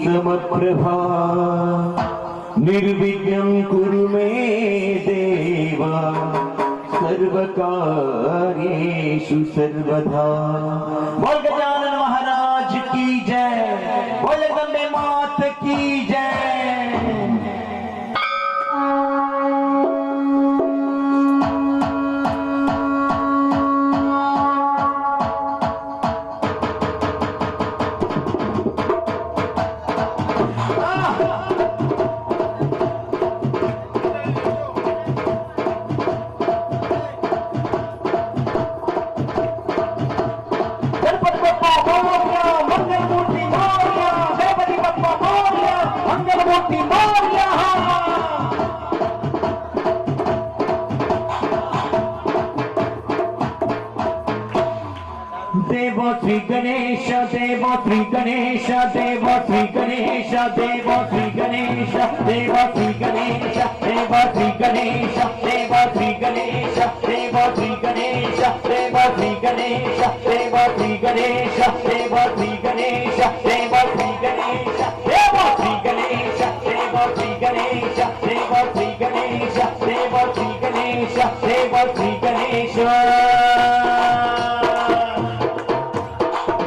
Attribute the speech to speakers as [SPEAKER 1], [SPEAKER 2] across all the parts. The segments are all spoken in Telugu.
[SPEAKER 1] समप्रभा निर्विघ्नं कुरु मे देवा सर्वकार्येषु सर्वदा। बोल गजानन महाराज की जय, बोल जगदम्बे मात की जय। శ్రీ గణేశ దేవ శ్రీ గణేశ దేవ శ్రీ గణేశ దేవ శ్రీ గణేశ దేవ శ్రీ గణేశ దేవ శ్రీ గణేశ దేవ శ్రీ గణేశ దేవ శ్రీ గణేశ దేవ శ్రీ గణేశ దేవ శ్రీ గణేశ దేవ శ్రీ గణేశ దేవ శ్రీ గణేశ దేవ శ్రీ గణేశ దేవ శ్రీ గణేశ దేవ శ్రీ గణేశ దేవ శ్రీ గణేశ దేవ శ్రీ గణేశ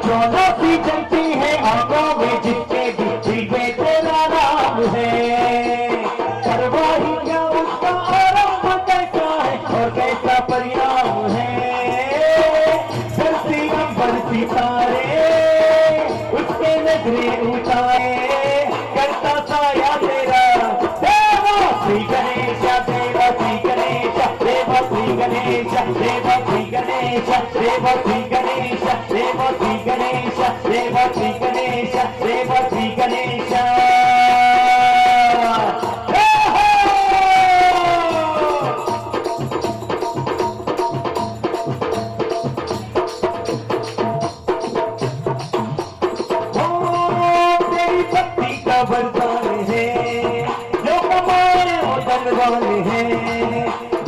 [SPEAKER 1] ज्योति जलती है आंखों में जिसके दिल में तेरा नाम है करवाही क्या उसका आरंभ कैसा है और कैसा परिणाम है धरती अंबर सितारे उसके नजरे उतारे करता साया तेरा देवा श्री गणेश देवा श्री गणेश देवा श्री गणेश देवा श्री गणेश देवा श्री गणेश देवा श्री गणेश देवा श्री गणेश देवा श्री गणेश तेरी भक्ति का वरदान है जो कमाए वो धनवान है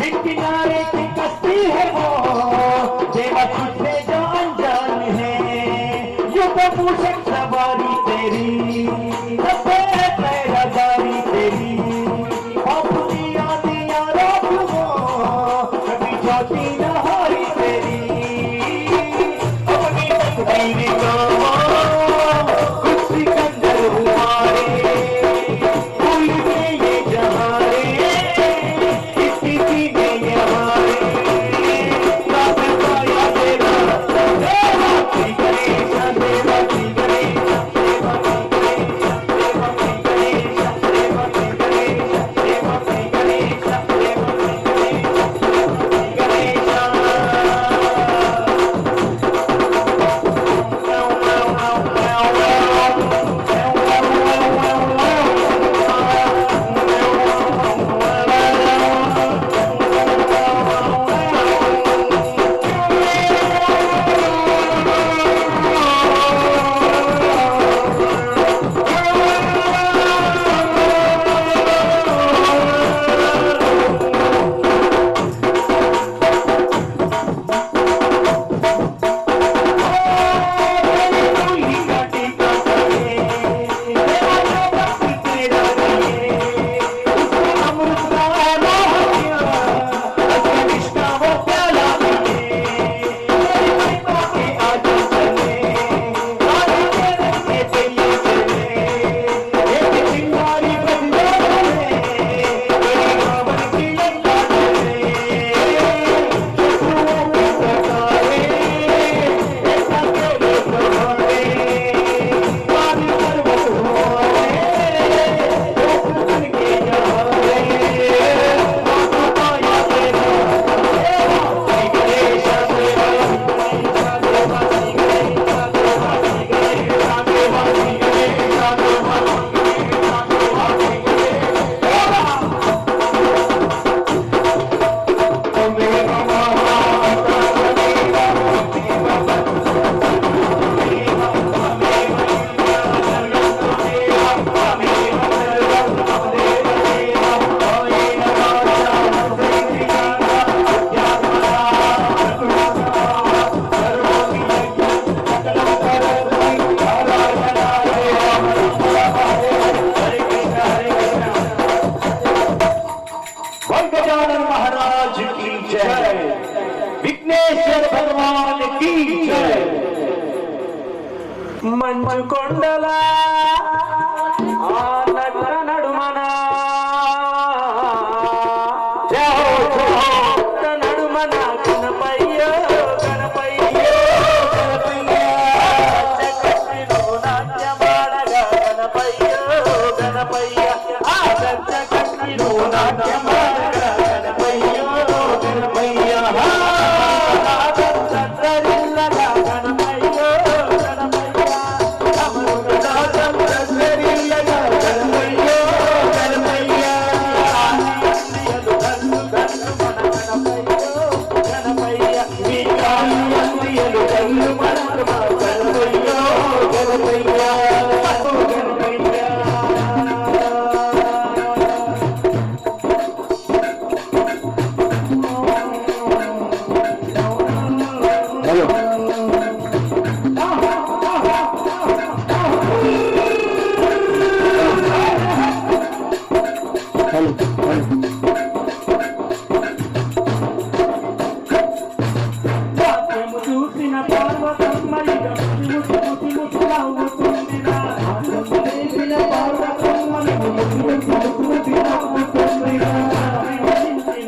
[SPEAKER 1] बिन किनारे की कश्ती है वो देवा तुझसे जो अनजान है युग मूषक सवारी तेरी सफेद पहरादारी तेरी दिया दिया रात वो कभी ज्योति नहारी तेरी अपनी तकदीर को कुछ सिकंदर हुमारे भूल के ये जहारे किसी सीने ये हमारे साया तेरा देवा श्री गणेश देवा श्री गणेश देवा श्री गणेश देवा श्री गणेश देवा श्री गणेश देवा श्री गजानन महाराज की जय, विघ्नेश्वर भगवान की जय। मंचु కొండలా ఆ నట్ట నడుమనా జయ హో నడుమనా గణపయ్య గణపయ్య గణపయ్య చక్కటిలో నాట్యమాడగా గణపయ్య గణపయ్య ఆ చక్కటిలో నాట్యమాడగా గణపయ్య గణపయ్య గణపయ్య పార్వతమ్మ ఇక ముసి ముసి ముసి నవ్వుతుందిరా చేసిన పార్వతమ్మ ముసి ముసి ముసి నవ్వుతుందిరా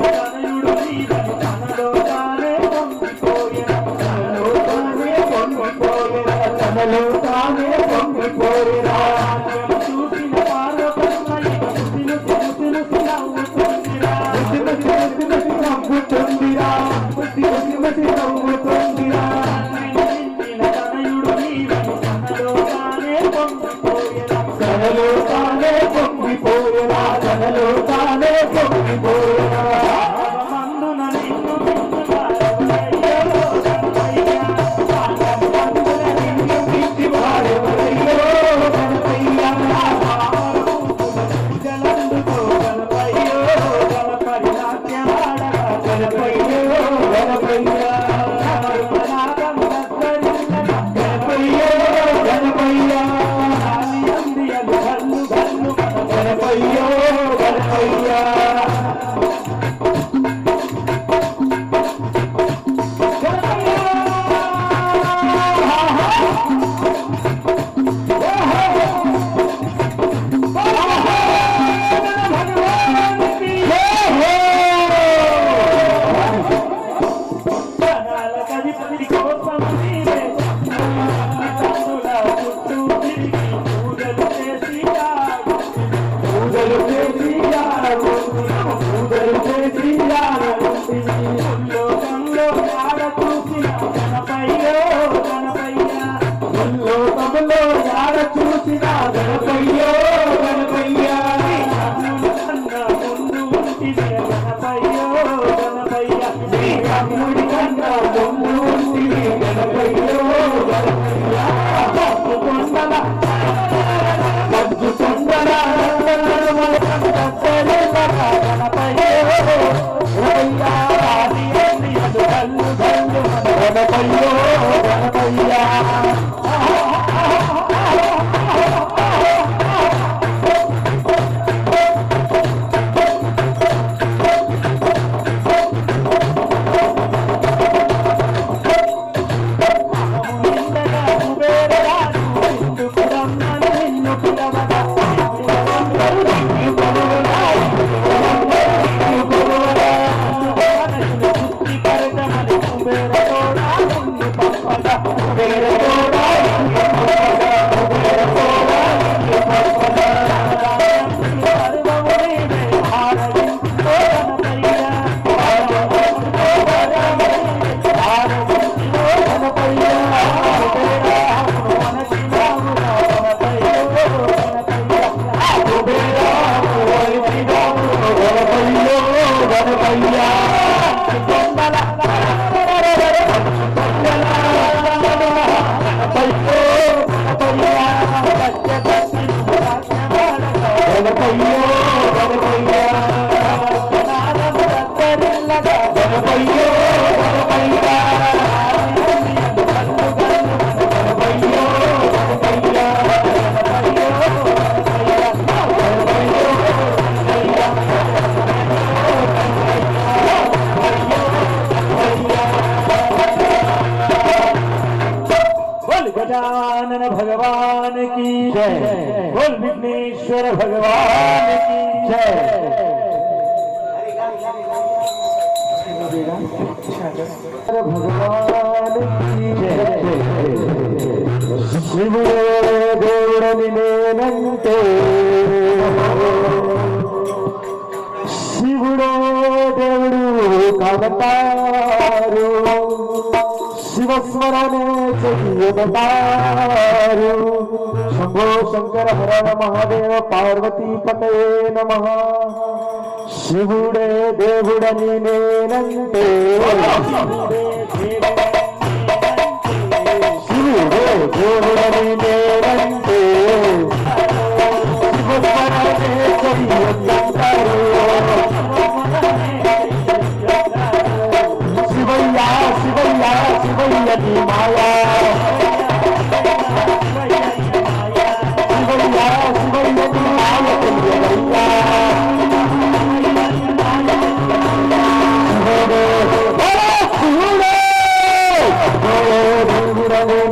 [SPEAKER 1] తనయుడు నీదని తనలో తానే పొంగిపోయిన తనలో తానే పొంగిపోయినా చూసిన పార్వతమ్మ ఇక ముసి ముసి ముసి ముసి నవ్వుతుందిరా ముసి ముసి ముసి ముసి నవ్వుతుందిరా ముసి ముసి ముసి నవ్వుతుందిరా తనయుడు నీదని తనలో తానే పొంగిపోయినా తనలో తానే పొంగిపోయినా తనలో తానే పొంగిపోయినా మందున నిన్ను गजानन भगवान की जय। बोल विघ्नेश्वर भगवान की जय। भगवान की जय। शिवुडे దేవుడని నేనంటే శివుడో దేవుడు కావతారు శివస్మరణే చెయ్యబతారు శంభో శంకర హర మహాదేవ పార్వతీ పతయే నమః శివుడే దేవుడని నేనంటే శివుడే దేవుడని నేనంటే శివస్మరణే చెయ్యబతారు శివయ్యా శివయ్యా శివయ్యని మాయా శివయ్యా శివయ్యని మాయ తెలియవయ్యా శివుడే శివుడే దేవుడని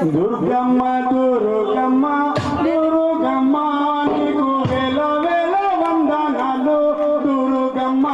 [SPEAKER 2] దుర్గమ్మ దుర్గమ్మ దుర్గమ్మ నీకు వేల వేల వందనాలు దుర్గమ్మ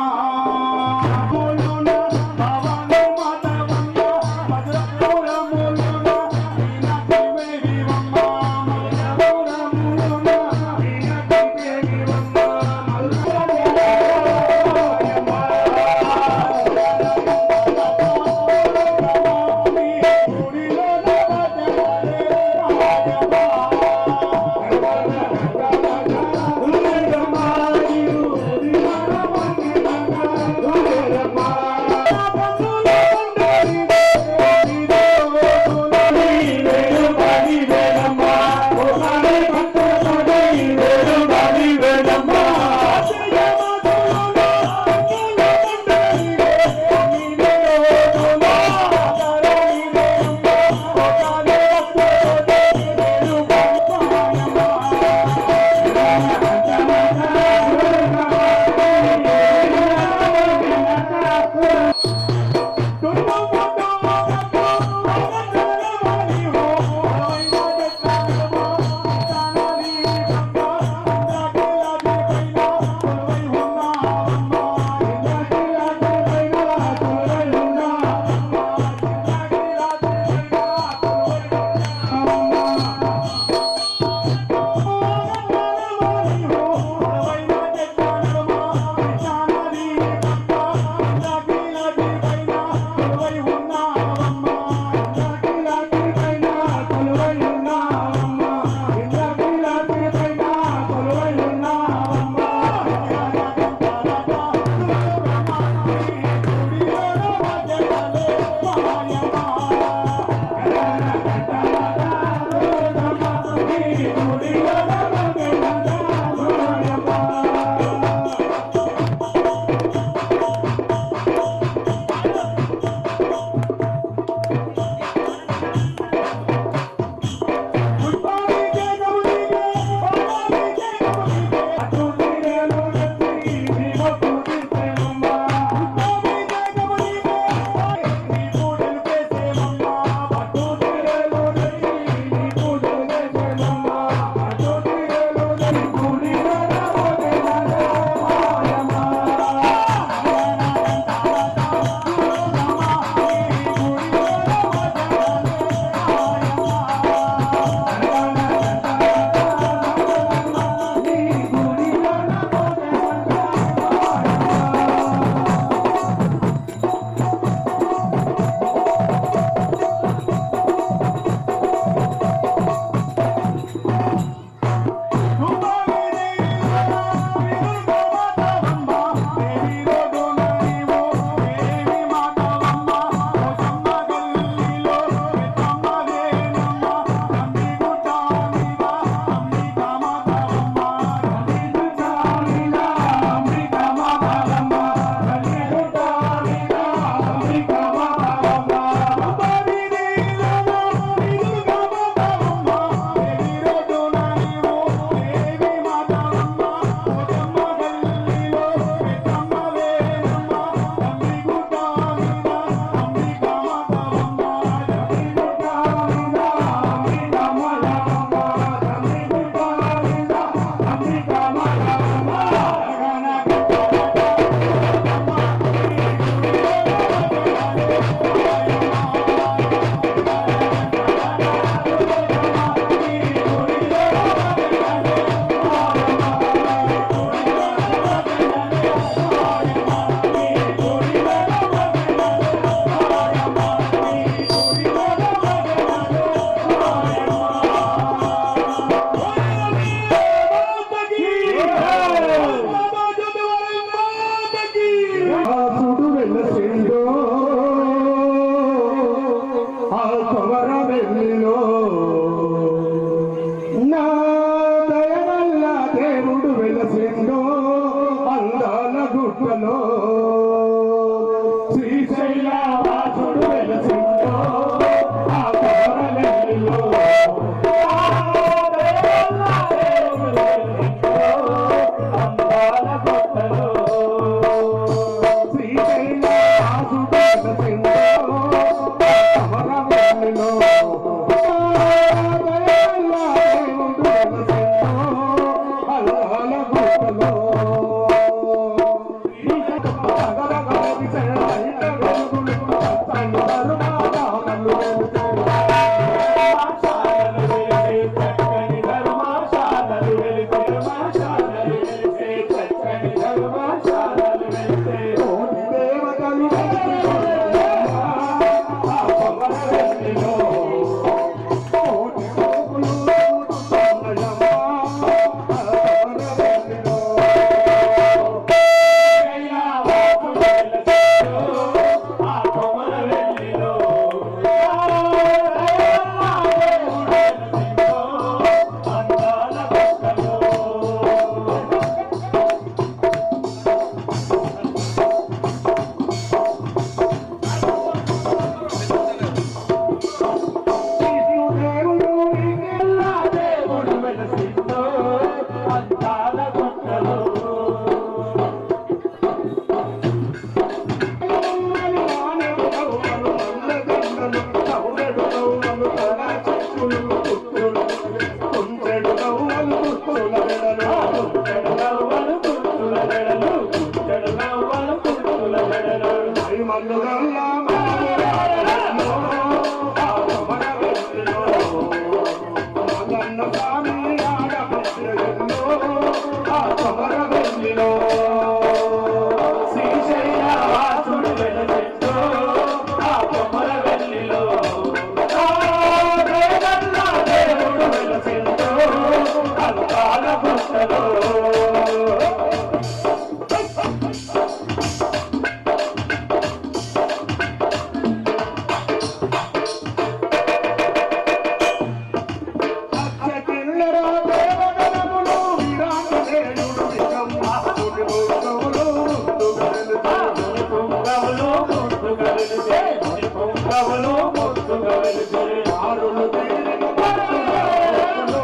[SPEAKER 2] ఆరులు తీరిన పట్టులో,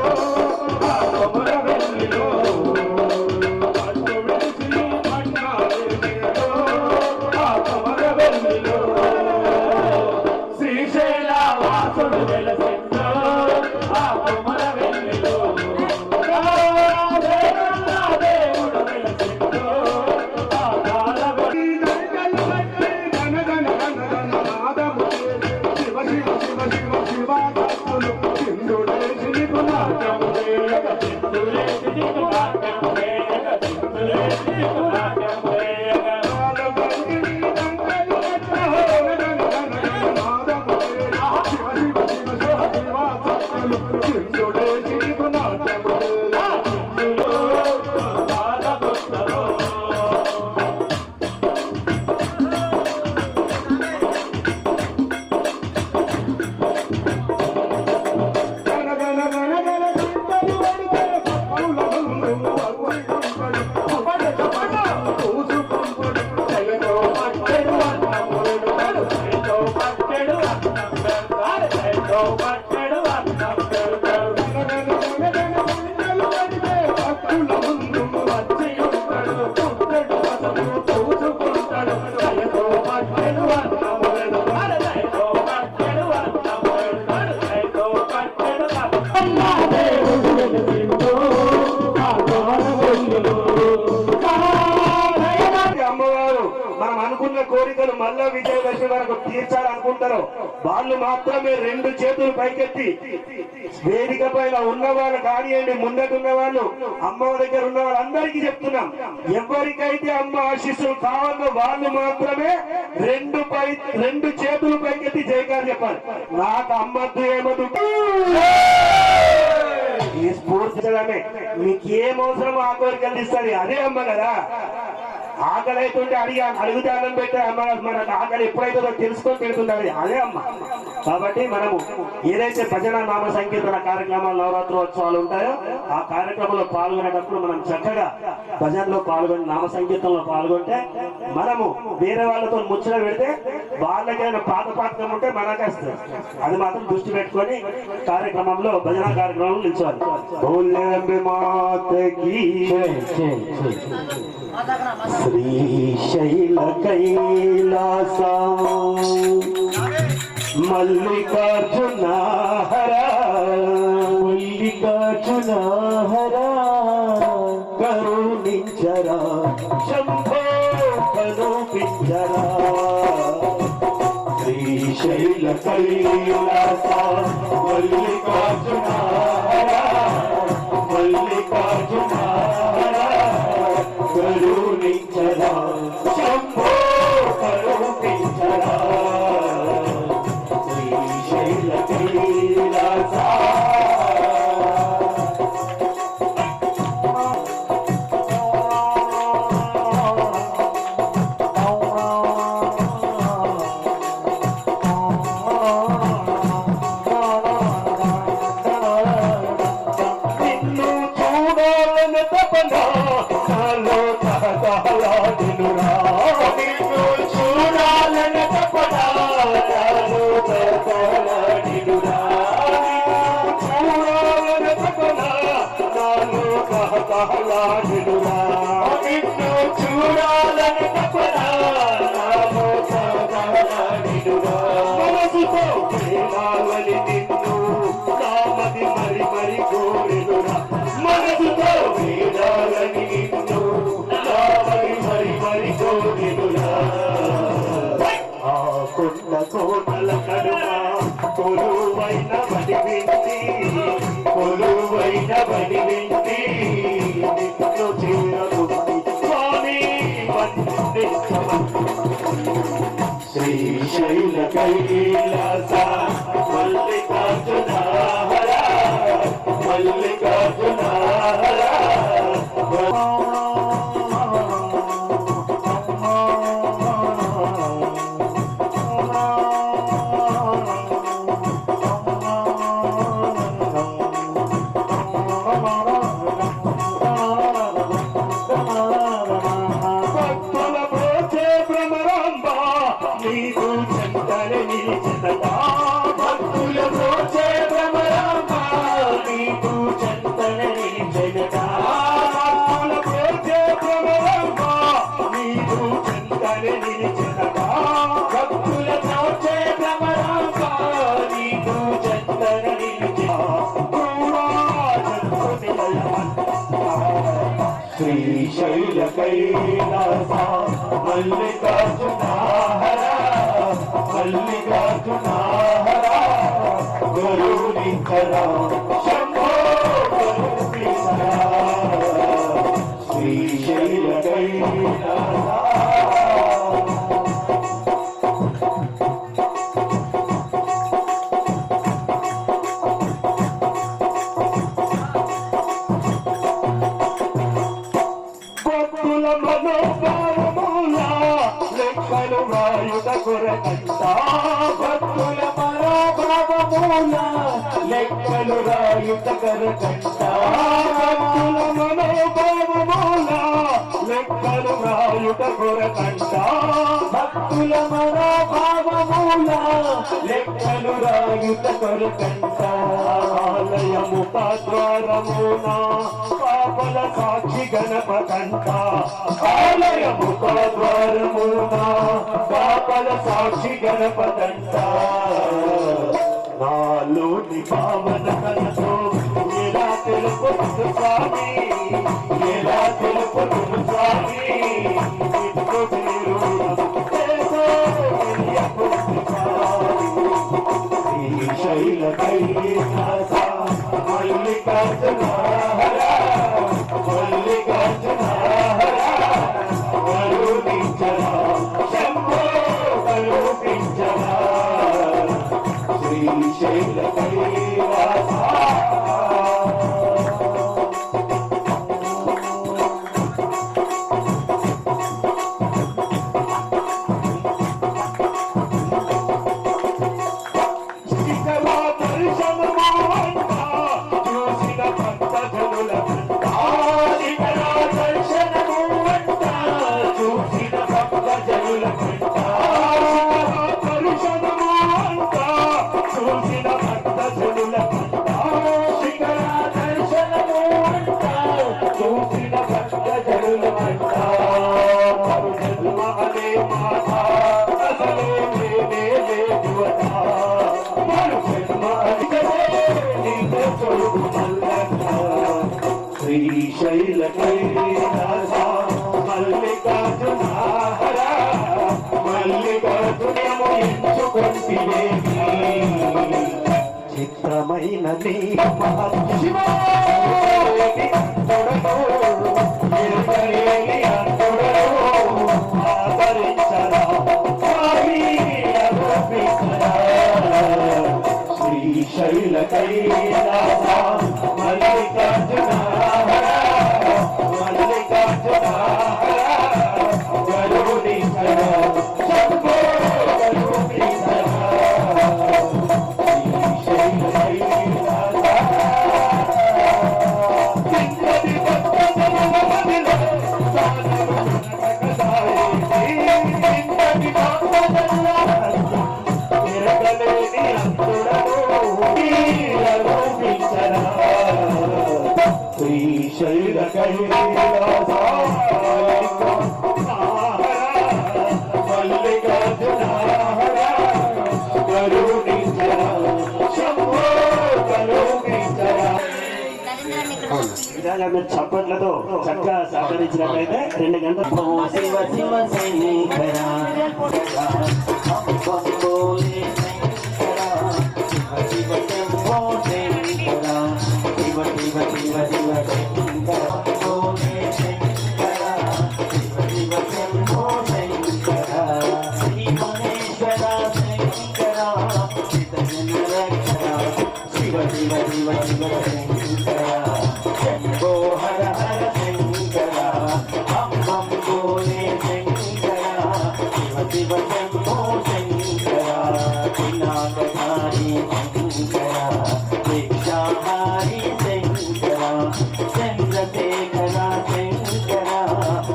[SPEAKER 2] ఆ కొమర వెల్లిలో పట్టు విడిచి పట్టాలేలో, ఆ కొమర వెల్లిలో
[SPEAKER 1] శ్రీశైల వాసుడు వెలసిందో ఆ కొమర వెల్లిలో దేవుడు వెలసిందో ఆ కాలగొడి
[SPEAKER 2] దండలు కట్టి గణ గణ గణ గణ నాదము చేసి శివ శివ శివ శివ శివ భక్తులు సింధుడేసి నీకు నాట్యము చేయగ
[SPEAKER 1] సింధులేసి నీకు నాట్యం వేయగ సింధులేసి నీకు నాట్యం వేయగ
[SPEAKER 2] కాలగొంగిడి దండలు కట్టి గణ గణ గణ గణ నాదము చేసి శివ శివ శివ శివ శివ భక్తులు సింధుడేసి నీకు నాట్యము చేయగ గణ గణ గణ గణ దండలు పడితే పప్పుల ముందు అవ్వై ఉంటాడు అపడ చపడ పూసు పంపుడు
[SPEAKER 1] జయతో పట్టెడు అన్నముడు జయతో పట్టెడు అన్నం పెడతాడు జయతో పట్టెడు అన్నం పెడతాడు వచ్చి ఉంటాడు పుట్టెడు పదము పూసుకుంటాడు జయతో పట్టెడు అన్నం పెడతాడు జయతో పట్టెడు అన్నం పెడతాడు జయతో పట్టెడు అన్నం దేవుడు వెలిసిందో ఆ కొమర వెల్లిలో
[SPEAKER 2] అమ్మవారు మనం అనుకున్న కోరికలు మళ్ళా విజయదశమి వరకు తీర్చాలనుకుంటారు వాళ్ళు మాత్రమే రెండు చేతులు పైకెత్తి వేదిక పైన ఉన్నవాళ్ళు కానివ్వండి, ముందటున్న వాళ్ళు అమ్మ దగ్గర ఉన్న వాళ్ళందరికీ చెప్తున్నాం, ఎవరికైతే అమ్మ ఆశీస్సులు కావాలో వాళ్ళు మాత్రమే రెండు చేతులు పైకెత్తి జయకారు చెప్పాలి. నాకు అమ్మద్దు ఏమద్దు ఈ స్ఫూర్తించడమే. మీకు ఏం అవసరమో ఆ కోరికలు ఇస్తుంది, అదే అమ్మ కదా. ఆకలి అవుతుంటే అడుగుతే అన్నం పెట్టే అమ్మ మనకు ఆకలి ఎప్పుడైతుందో తెలుసుకొని పెడుతుంది, అదే అమ్మ. కాబట్టి మనము ఏదైతే భజన నామ సంకీర్తన కార్యక్రమాలు నవరాత్రోత్సవాలు ఉంటాయో ఆ కార్యక్రమంలో పాల్గొనేటప్పుడు మనం చక్కగా భజనలో పాల్గొని నామ సంకీర్తనలో పాల్గొంటే మనము వేరే వాళ్ళతో ముచ్చట పెడితే వాళ్ళకైనా పాత పాఠకం ఉంటే మనకే వస్తుంది. అది మాత్రం దృష్టి పెట్టుకొని కార్యక్రమంలో భజన కార్యక్రమంలో నిల్చోవాలి. శ్రీశైల కైలాస మల్లికార్జున హర మల్లికార్జున హర కరుణించరా శంభో కరుణించరా శ్రీశైల కైలాస మల్లికార్జున హర మల్లికార్జున హర కరుణించరా శంభో కరుణించరా శ్రీశైల కైలాస నిన్ను చూడాలని తపన నాలో తహతహలాడినురా. నిన్ను చూడాలని తపన నాలో తహతహలాడినురా. నిన్ను చూడాలని తపన నాలో తహతహలాడినురా. నిన్ను చూడాలని తపన నాలో తహతహలాడినురా. మనసుతో ప్రేమాలని నిన్ను కామది మరి మరి కోరెనురా. మనసుతో వేదాలని నిన్ను కామది మరి మరి కోరెనురా. ఆ కొండ కోటల కడుమ కొలువైన బడి వింటి కొలువైన బడి వింటి నిన్ను చేరనుంది స్వామి వందించమని. శ్రీశైల కైలాస మల్లికార్జున హర మల్లికార్జున హర భక్తుల బ్రోచే భ్రమరాంబ నీకు చెంతని నిలిచినదా.
[SPEAKER 1] శ్రీశైల కైలాస మల్లికార్జునాహర మల్లికార్జునాహర గురునికర శంభో గురునికర శ్రీశైల కైలాస భక్తుల మనోభావమూల లెక్కలు రాయుట కరకంట భక్తుల మనోభావమూల లెక్కలు రాయుట కొరకంట భక్తుల మనోభావమూల లెక్కలు రాయుట కొరకంట ఆలయము ద్వారమున పాపల సాక్షి గణపతంట ఆలయము ద్వారమున పాపల సాక్షి గణపతంట నాలోని పావన కలతో ఎలా తెలుపుతు స్వామి ఎలా తెలుపుతు స్వామి ఇంకో శ్రీశైల కైలాస మల్లికార్జునాహర మల్లికార్జునాహర కరుణించర శంభో కరుణించర శ్రీశైల కైలాస శ్రీశైల కైలాస మల్లికార్జునాహర మల్లికార్జునము ఎంచుకొంటినే చిత్రమైన నీ శ్రీశైల కైలాస మల్లికార్జునాహర మల్లికార్జునాహర కరుణించర శంభో కరుణించర శ్రీశైల కైలాస కిందటి భక్తజనమదిలో కిందటి భక్తజనమదిలో తిరగలేని శ్రీశైల కైలాస మల్లికార్జునాహర కరుణించర శంభో కరుణించర
[SPEAKER 2] విధంగా మీరు చప్పట్లతో చక్కగా సహకరించినట్లయితే 2 గంటలు
[SPEAKER 1] శివ శివ శంకర శివ శంభో శంకర శివ శివ శివ శివ శంకర శివ శివ శంభో శంకర శ్రీమనేశ్వర శంకర చిత్తజన రక్షణ శివ శివ శివ శివ శంకర శంభో హర హర శంకర హం హం భోలే శంకర శివ శివ శంభో శంకర వినాశకారి శంకర దీక్షాహారి శంకర చంద్రశేఖర శంకర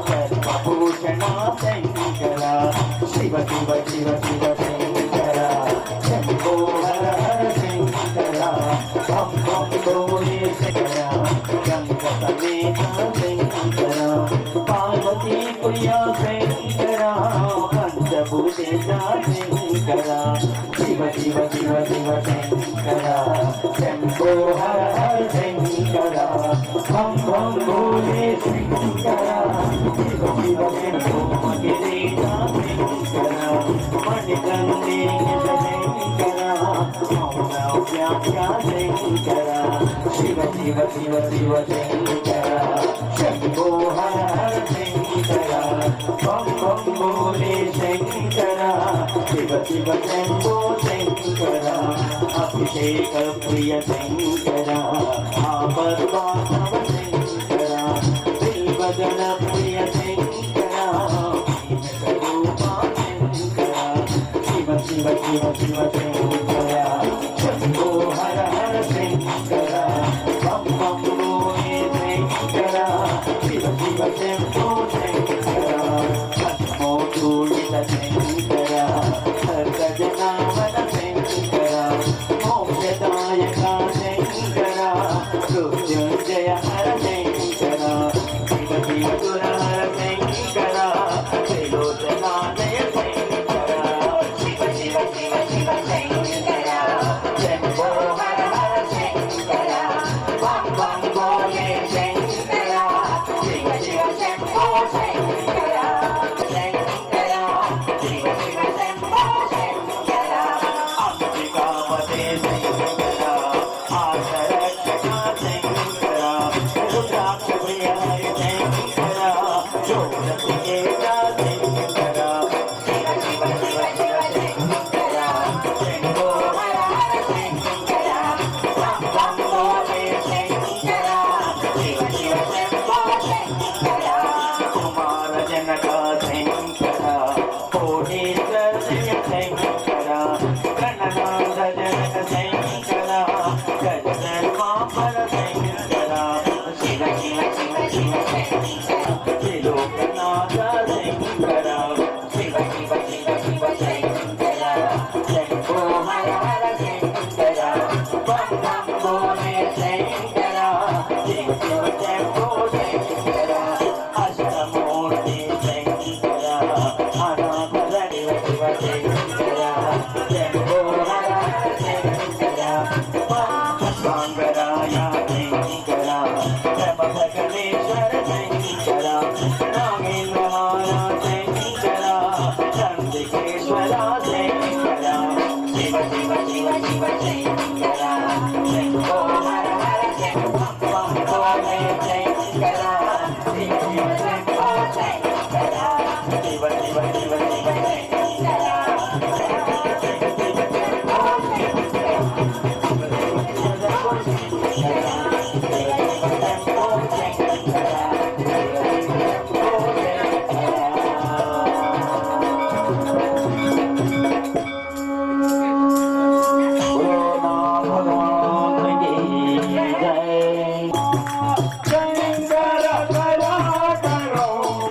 [SPEAKER 1] సర్వభూషణ శంకర శివ శివ శివ శివ శంకర శంభో హర హర శంకర హం హం భోలే శంకర గంగ సమేత శంకర పార్వతీ ప్రియ శంకర పంచభూషేశ శంకర శివ శివ శివ శివ శంకర శంభో హర హర శంకర హం హం భోలే శంకర శివ శంభో మగిరీశ శంకర మణికంఠేశ శంకర మౌనవ్యాఖ్యా శంకర శివ శివ శివ శివ శంకర శంభో హర హర శంకర బం బం భోలే శంకర శివ శివ శంభో శంకర అభిషేక ప్రియ శంకర ఆపద్వాసవ శంకర బిల్వదన ప్రియ శంకర రూపా శంకర శివ శివ శివ శివ శంకర శంభో హర హర శంకర బం బం భోలే శంకర శివ శివ శంభో శంకర భస్మోద్ధూళిత శంకర సర్గజనావన శంకర మోక్షదాయక శంకర మృత్యుంజయ హర శంకర శివ శివ సుర హర శంకర త్రిలోచనాలయ శంకర శివ శివ శివ శివ శంకర శంభో హర హర శంకర బం బం భోలే శంకర శివ శివ శంభో శంకర శంకర శివ శివ శంభో శంకర అంబికాపతే శంకర ఆశరక్షక శంకర రుద్రాక్ష ప్రియ శంకర జ్యోతికేశ శంకర శివ శివ శివ శివ శంకర శంభో హర హర శంకర బం బం భోలే శంకర శివ శివ శంభో శంకర కుమార జనక శంకర కోటేశ్వర శంకర గణనాథ జనక శంకర గజధర్మాంబర శంకర శివ శివ శివ శివ శంకర త్రిలోకనాథ శంకర శివ శివ శివ శివ శంకర శంభో హర హర శంకర బం బం భోలే శంకర శివ శివ శంభో శంకర అష్టమూర్తి శంకర అనాథ శివ శివ శంకర శంభో హర హర శంకర సాంగరాయ శంకర ప్రభగణేశ్వర శంకర నాగేంద్రహార శంకర చంద్రికేశ్వర శంకర శివ శివ శివ శివ శంకర శంభో హర హర శంకర భోలే శంకర శివ శివ శంభో శంకర శివ శివ శివ శివ శంకర శంకర దయా కరో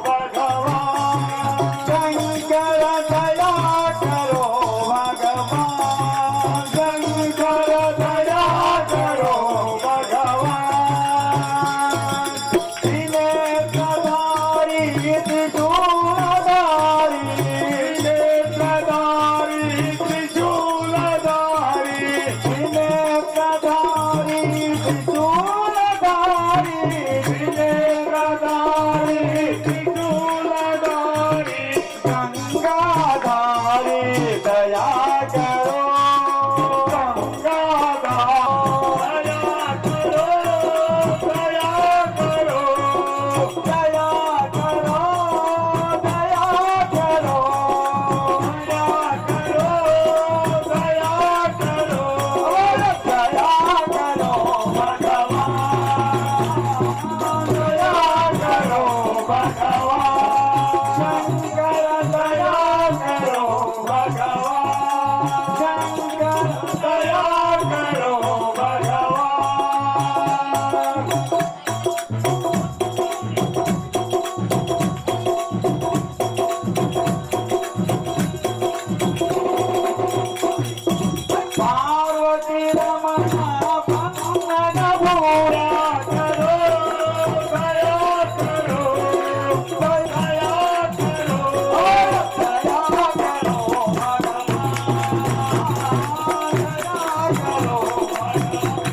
[SPEAKER 1] భగవాన్ శంకర దయా కరో భగవాన్ శంకర దయా కరో భగవాన్ త్రినేత్రధారి త్రిశూలధారి నేత్రధారి త్రిశూలధారి త్రినేత్రధారి త్రిశూలధారి త్రినేత్రధారి త్రిశూలధారి గంగాధారి దయా కరో గంగాధారి దయా కరో దయా కరో దయా కరో దయా కరో దయా కరో దయా కరో దయా కరో భగవాన్ శంకర దయా కరో భగవాన్ శంకర దయా కరో భగవాన్ పార్వతీ రమణ పన్నగ భూరా కరో దయా కరో దయా కరో దయా కరో భగవాన్ దయా కరో భగవాన్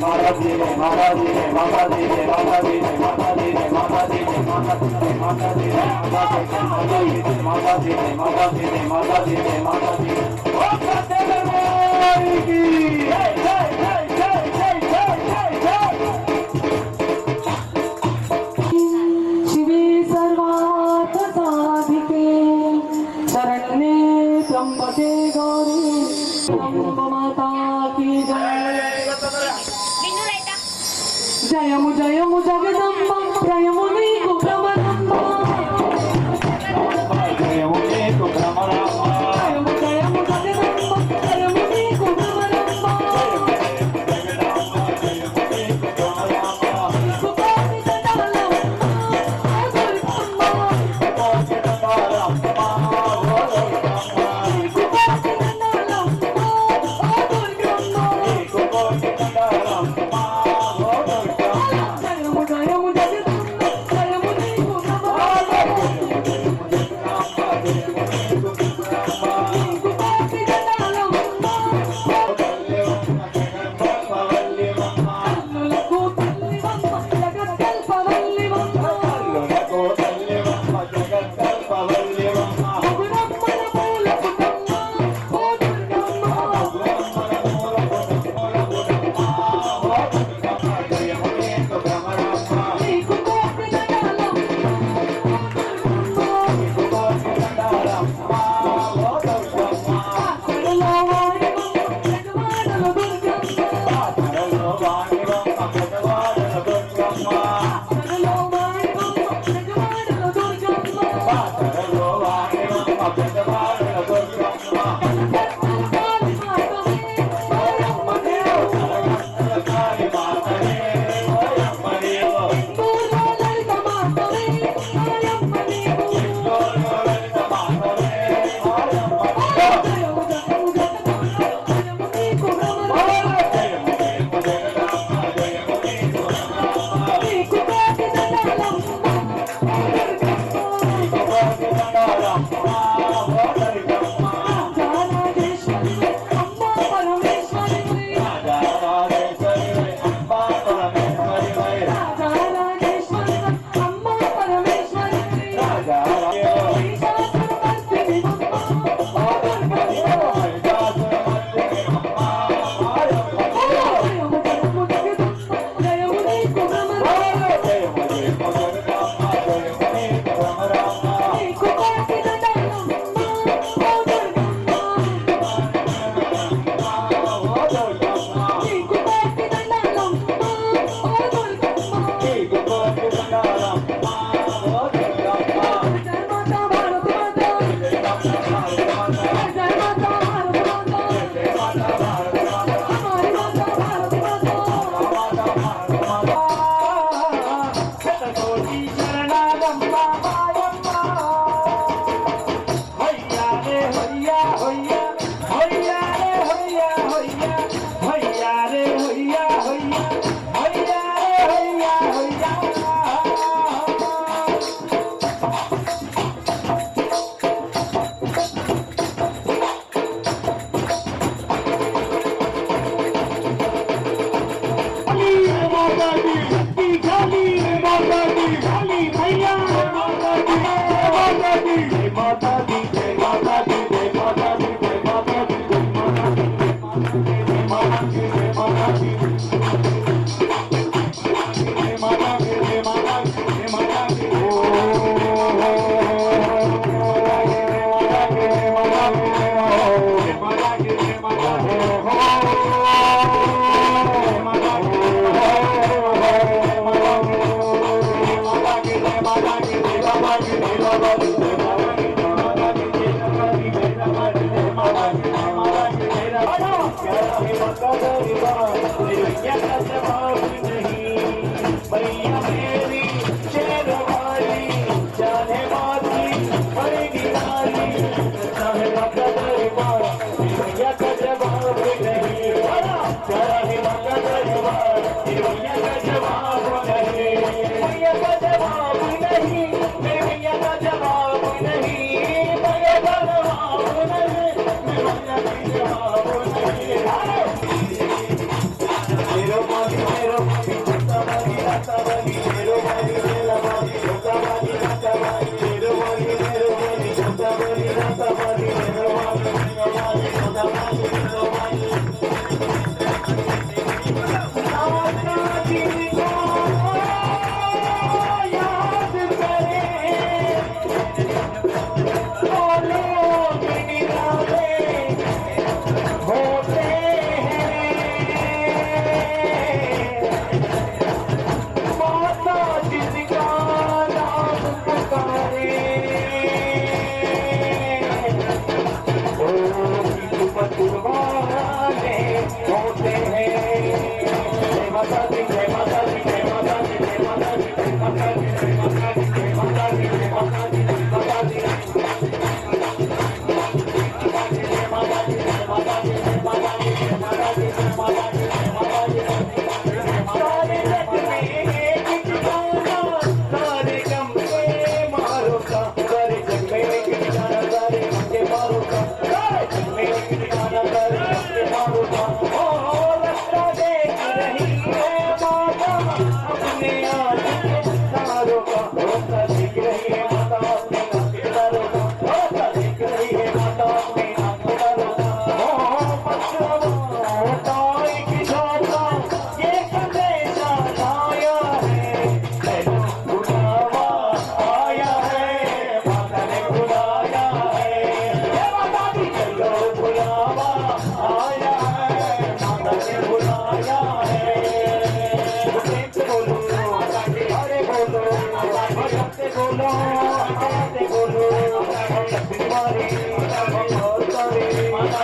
[SPEAKER 1] माता दी जय माता दी जय माता दी जय माता दी जय माता दी जय माता दी जय माता दी जय माता दी जय माता दी जय माता दी जय माता दी जय माता दी ओ सत्यनारायण की जय जय जय जय जय जय जय
[SPEAKER 3] शिवे सर्वार्थ साधिके शरण्ये त्र्यंबके गौरी माता की जय जयमु जयमु जगदम्बा प्रयमु नीकु भ्रमरम्बा
[SPEAKER 1] जयमु नीकु भ्रमरम्बा
[SPEAKER 3] जयमु जयमु जगदम्बा प्रयमु नीकु भ्रमरम्बा सुपाति जटालम्बा दुर्गम्बा सुपाति जटालम्बा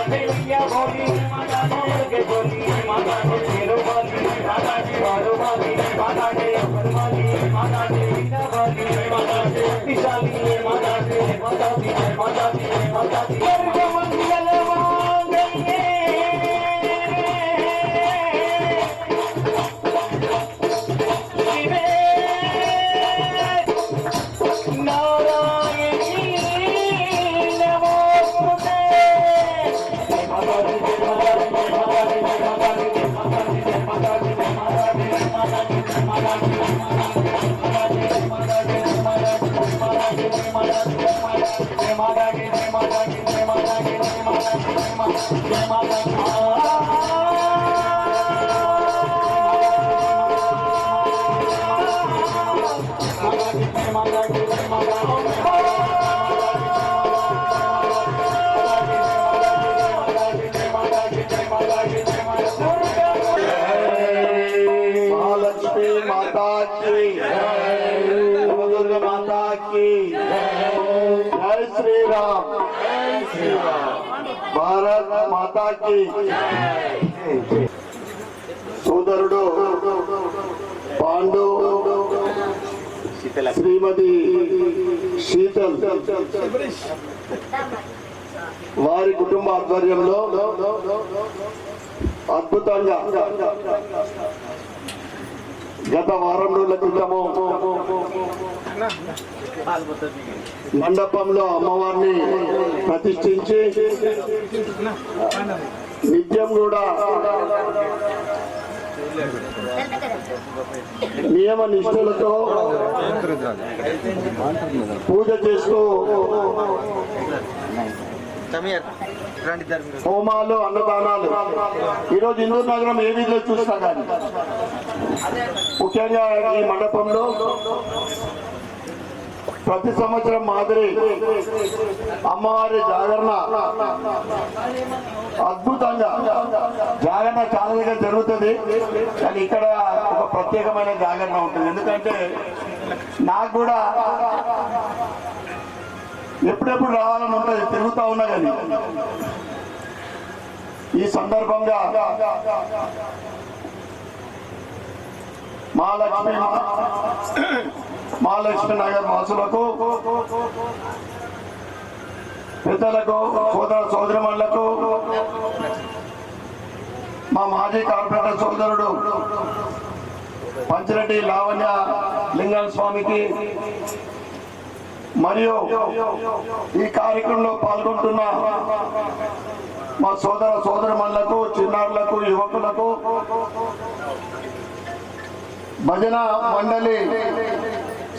[SPEAKER 1] दे भैया बोली माता के बोली माता के तेरो बोली माता के बारो बोली माता के परमाली माता के बिना बोली माता के विशाली माता के माता की माता की माता की सर्व मंगल मांगल्ये शिवे नारायणी नमोस्तुते माता की माता की माता की माता की माता की माता की माता की माता की माता की
[SPEAKER 4] महालक्ष्मी माता की दुर्गा माता की जय श्री राम भारत माता की సోదరుడు పాండు శ్రీమతి శీతల్ వారి కుటుంబ ఆధ్వర్యంలో అద్భుతంగా గత వారం రోజుల క్రితము మండపంలో అమ్మవారిని ప్రతిష్ఠించి నిత్యం కూడా నియమ నిష్ఠలతో పూజ చేస్తూ హోమాలు అన్నదానాలు ఈరోజు ఇందూరు నగరం ఏ వీధిలో చూస్తా కానీ ముఖ్యంగా ఈ మండపంలో ప్రతి సంవత్సరం మాదిరి అమ్మవారి జాగరణ అద్భుతంగా జాగరణ చాలా దగ్గర జరుగుతుంది కానీ ఇక్కడ ఒక ప్రత్యేకమైన జాగరణ ఉంటుంది. ఎందుకంటే నాకు కూడా ఎప్పుడెప్పుడు రావాలని ఉంటుంది, తిరుగుతా ఉన్నా కానీ ఈ సందర్భంగా మహాలక్ష్మి నగర్ వాసులకు పెద్దలకు సోదర సోదరిమణులకు మా మాజీ కార్పొరేటర్ సోదరుడు పంచిరెడ్డి లావణ్య లింగం స్వామికి మరియు ఈ కార్యక్రమంలో పాల్గొంటున్న మా సోదర సోదరిమణులకు చిన్నారులకు యువకులకు భజన మండలి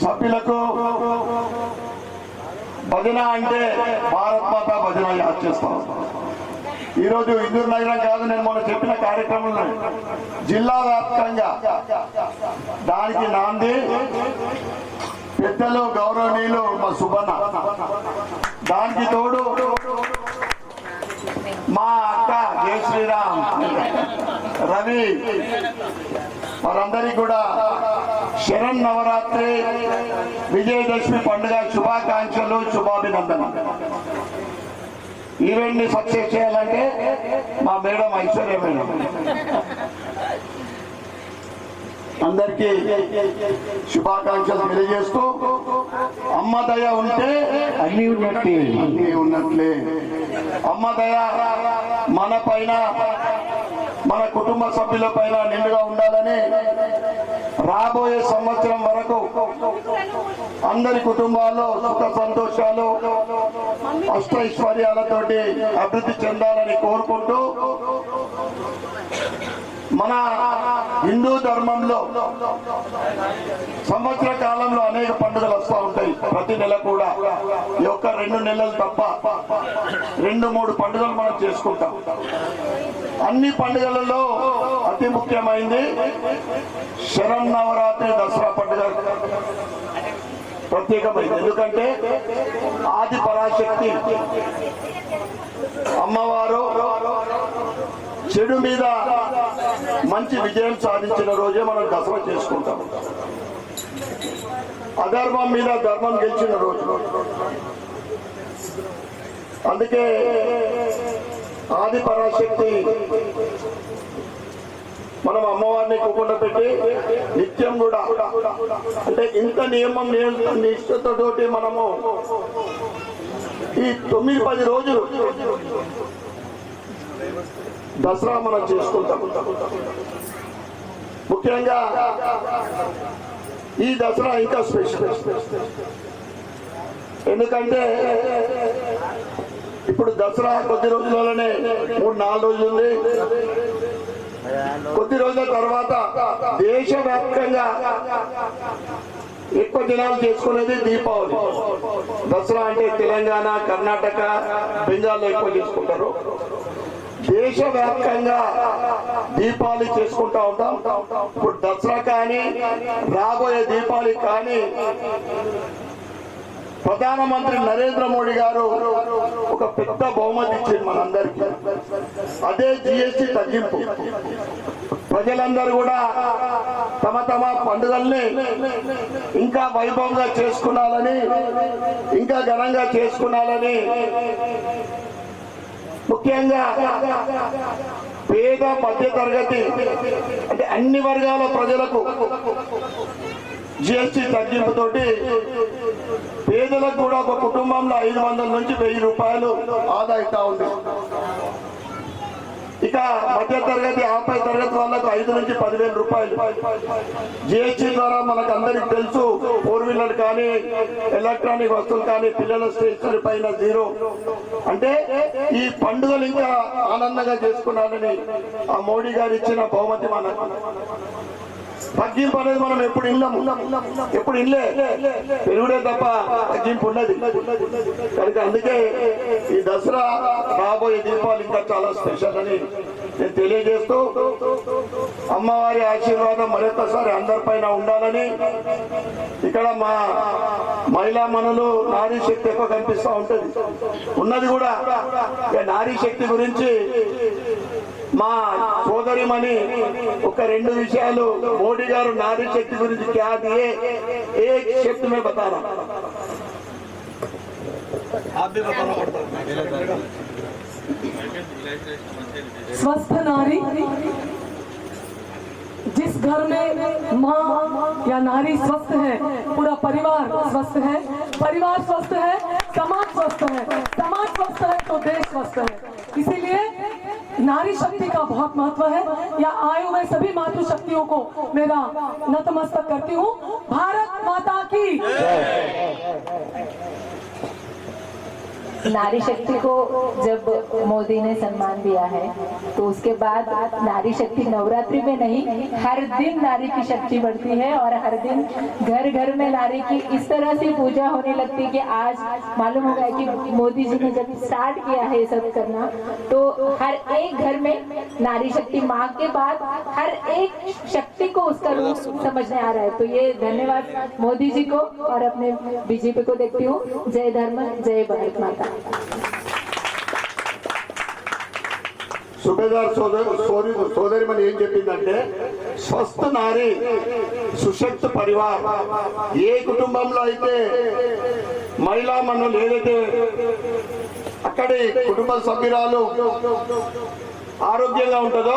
[SPEAKER 4] సభ్యులకు భజన అంటే భారత్ మాత భజన యాద్ చేస్తాం. ఈరోజు ఇందూరు నగరం కాదు, నేను మొన్న చెప్పిన కార్యక్రమంలో జిల్లా వ్యాప్తంగా దానికి నాంది పెద్దలు గౌరవనీయులు మా సుబన్న, దానికి తోడు మా అక్క జయ శ్రీరామ్ రవి, వారందరికీ కూడా శరణ్ నవరాత్రి విజయదశమి పండుగ శుభాకాంక్షలు, శుభాభినందన. ఈవెంట్ ని సక్సెస్ చేయాలంటే మా మేడం ఐశ్వర్య మేడం అందరికీ శుభాకాంక్షలు తెలియజేస్తూ, అమ్మ దయ ఉంటే అన్ని ఉన్నట్లే. అమ్మ దయ మన పైన మన కుటుంబ సభ్యుల పైన నిండుగా ఉండాలని రాబోయే సంవత్సరం వరకు అందరి కుటుంబాల్లో సుఖ సంతోషాలు అష్టైశ్వర్యాలతోటి అభివృద్ధి చెందాలని కోరుకుంటూ, మన హిందూ ధర్మంలో సంవత్సర కాలంలో అనేక పండుగలు వస్తూ ఉంటాయి. ప్రతి నెల కూడా ఈ ఒక్క 2 నెలలు తప్ప 2-3 పండుగలు మనం చేసుకుంటాం. అన్ని పండుగలలో అతి ముఖ్యమైనది శరన్నవరాత్రి దసరా పండుగ ప్రత్యేకమైంది. ఎందుకంటే ఆది పరాశక్తి అమ్మవారు చెడు మీద మంచి విజయం సాధించిన రోజే మనం దసరా చేసుకుంటాం. అధర్మం మీద ధర్మం గెలిచిన రోజు. అందుకే ఆది పరాశక్తి మనం అమ్మవారిని కూకుండా పెట్టి నిత్యం కూడా అంటే ఇంత నియమం నిష్ఠతతోటి మనము ఈ 9-10 రోజులు దసరా మనం చేసుకుంటాం. ముఖ్యంగా ఈ దసరా ఇంకా స్పెషల్. ఎందుకంటే ఇప్పుడు దసరా కొద్ది రోజులలోనే 3-4 రోజులు ఉంది. కొద్ది రోజుల తర్వాత దేశవ్యాప్తంగా ఎక్కువ దినాలు చేసుకునేది దీపావళి. దసరా అంటే తెలంగాణ, కర్ణాటక, బెంగాల్లో ఎక్కువ చేసుకుంటారు. దేశవ్యాప్తంగా దీపావళి చేసుకుంటా ఉంటాం. ఇప్పుడు దసరా కానీ రాబోయే దీపావళి కానీ ప్రధానమంత్రి నరేంద్ర మోడీ గారు ఒక పెద్ద బహుమతి ఇచ్చింది మనందరికీ. అదే GST తగ్గింపు. ప్రజలందరూ కూడా తమ తమ పండుగల్ని ఇంకా వైభవంగా చేసుకున్నాలని, ఇంకా ఘనంగా చేసుకున్నాలని, ముఖ్యంగా పేద మధ్య తరగతి అంటే అన్ని వర్గాల ప్రజలకు GST తగ్గింపుతోటి పేదలకు కూడా ఒక కుటుంబంలో 500 నుంచి 1000 రూపాయలు ఆదా అవుతా ఉంది. ఇక మధ్య తరగతి, ఆపై తరగతి వాళ్ళకు 5 నుంచి 10,000 రూపాయలు. GST ద్వారా మనకు అందరికి తెలుసు, 4 వీలర్ కానీ ఎలక్ట్రానిక్ వస్తువులు కానీ పిల్లల స్టేషనరీ పైన 0. అంటే ఈ పండుగలు ఇంకా ఆనందంగా చేసుకున్నారని ఆ మోడీ గారు ఇచ్చిన బహుమతి మనకు. తగ్గింపు అనేది మనం ఎప్పుడు ఇల్లే పెరుగుడే తప్ప తగ్గింపు ఉన్నది కనుక అందుకే ఈ దసరా రాబోయే దీపావళి ఇంకా చాలా స్పెషల్ అని నేను తెలియజేస్తూ, అమ్మవారి ఆశీర్వాదం మరొకసారి అందరిపైన ఉండాలని. ఇక్కడ మా మహిళా మనులు నారీ శక్తి ఎక్కువ కనిపిస్తూ ఉంటుంది, ఉన్నది కూడా. నారీ శక్తి గురించి మా సోదరిమణి ఒక 2 విషయాలు మోడీ గారు నారీ శక్తి గురించి క్యా దియే ఏక్ శబ్द में बता रहा हूं. आप भी बताना पड़ता है.
[SPEAKER 3] स्वस्थ नारी, जिस घर में माँ या नारी स्वस्थ है पूरा परिवार स्वस्थ है, परिवार स्वस्थ है समाज स्वस्थ है, समाज स्वस्थ है तो देश स्वस्थ है. इसीलिए नारी शक्ति का बहुत महत्व है. या आए हुए सभी मातृशक्तियों को मेरा नतमस्तक करती हूँ. भारत माता की.
[SPEAKER 5] नारी शक्ति को जब मोदी ने सम्मान दिया है तो उसके बाद नारी शक्ति नवरात्रि में नहीं, हर दिन नारी की शक्ति बढ़ती है और हर दिन घर घर में नारी की इस तरह से पूजा होने लगती है कि आज मालूम होगा कि मोदी जी ने जब स्टार्ट किया है ये सब करना तो हर एक घर में नारी शक्ति माँ के बाद हर एक शक्ति को उसका रूप समझने आ रहा है. तो ये धन्यवाद मोदी जी को और अपने BJP को देखती हूँ. जय धर्म, जय भारत माता.
[SPEAKER 4] సుబేదార్ సోదరి మన ఏం చెప్పిందంటే, స్వస్థ నారీ సుశక్త పరివార్. ఏ కుటుంబంలో అయితే మహిళా మనులు ఏదైతే అక్కడి కుటుంబ సభ్యురాలు ఆరోగ్యంగా ఉంటుందో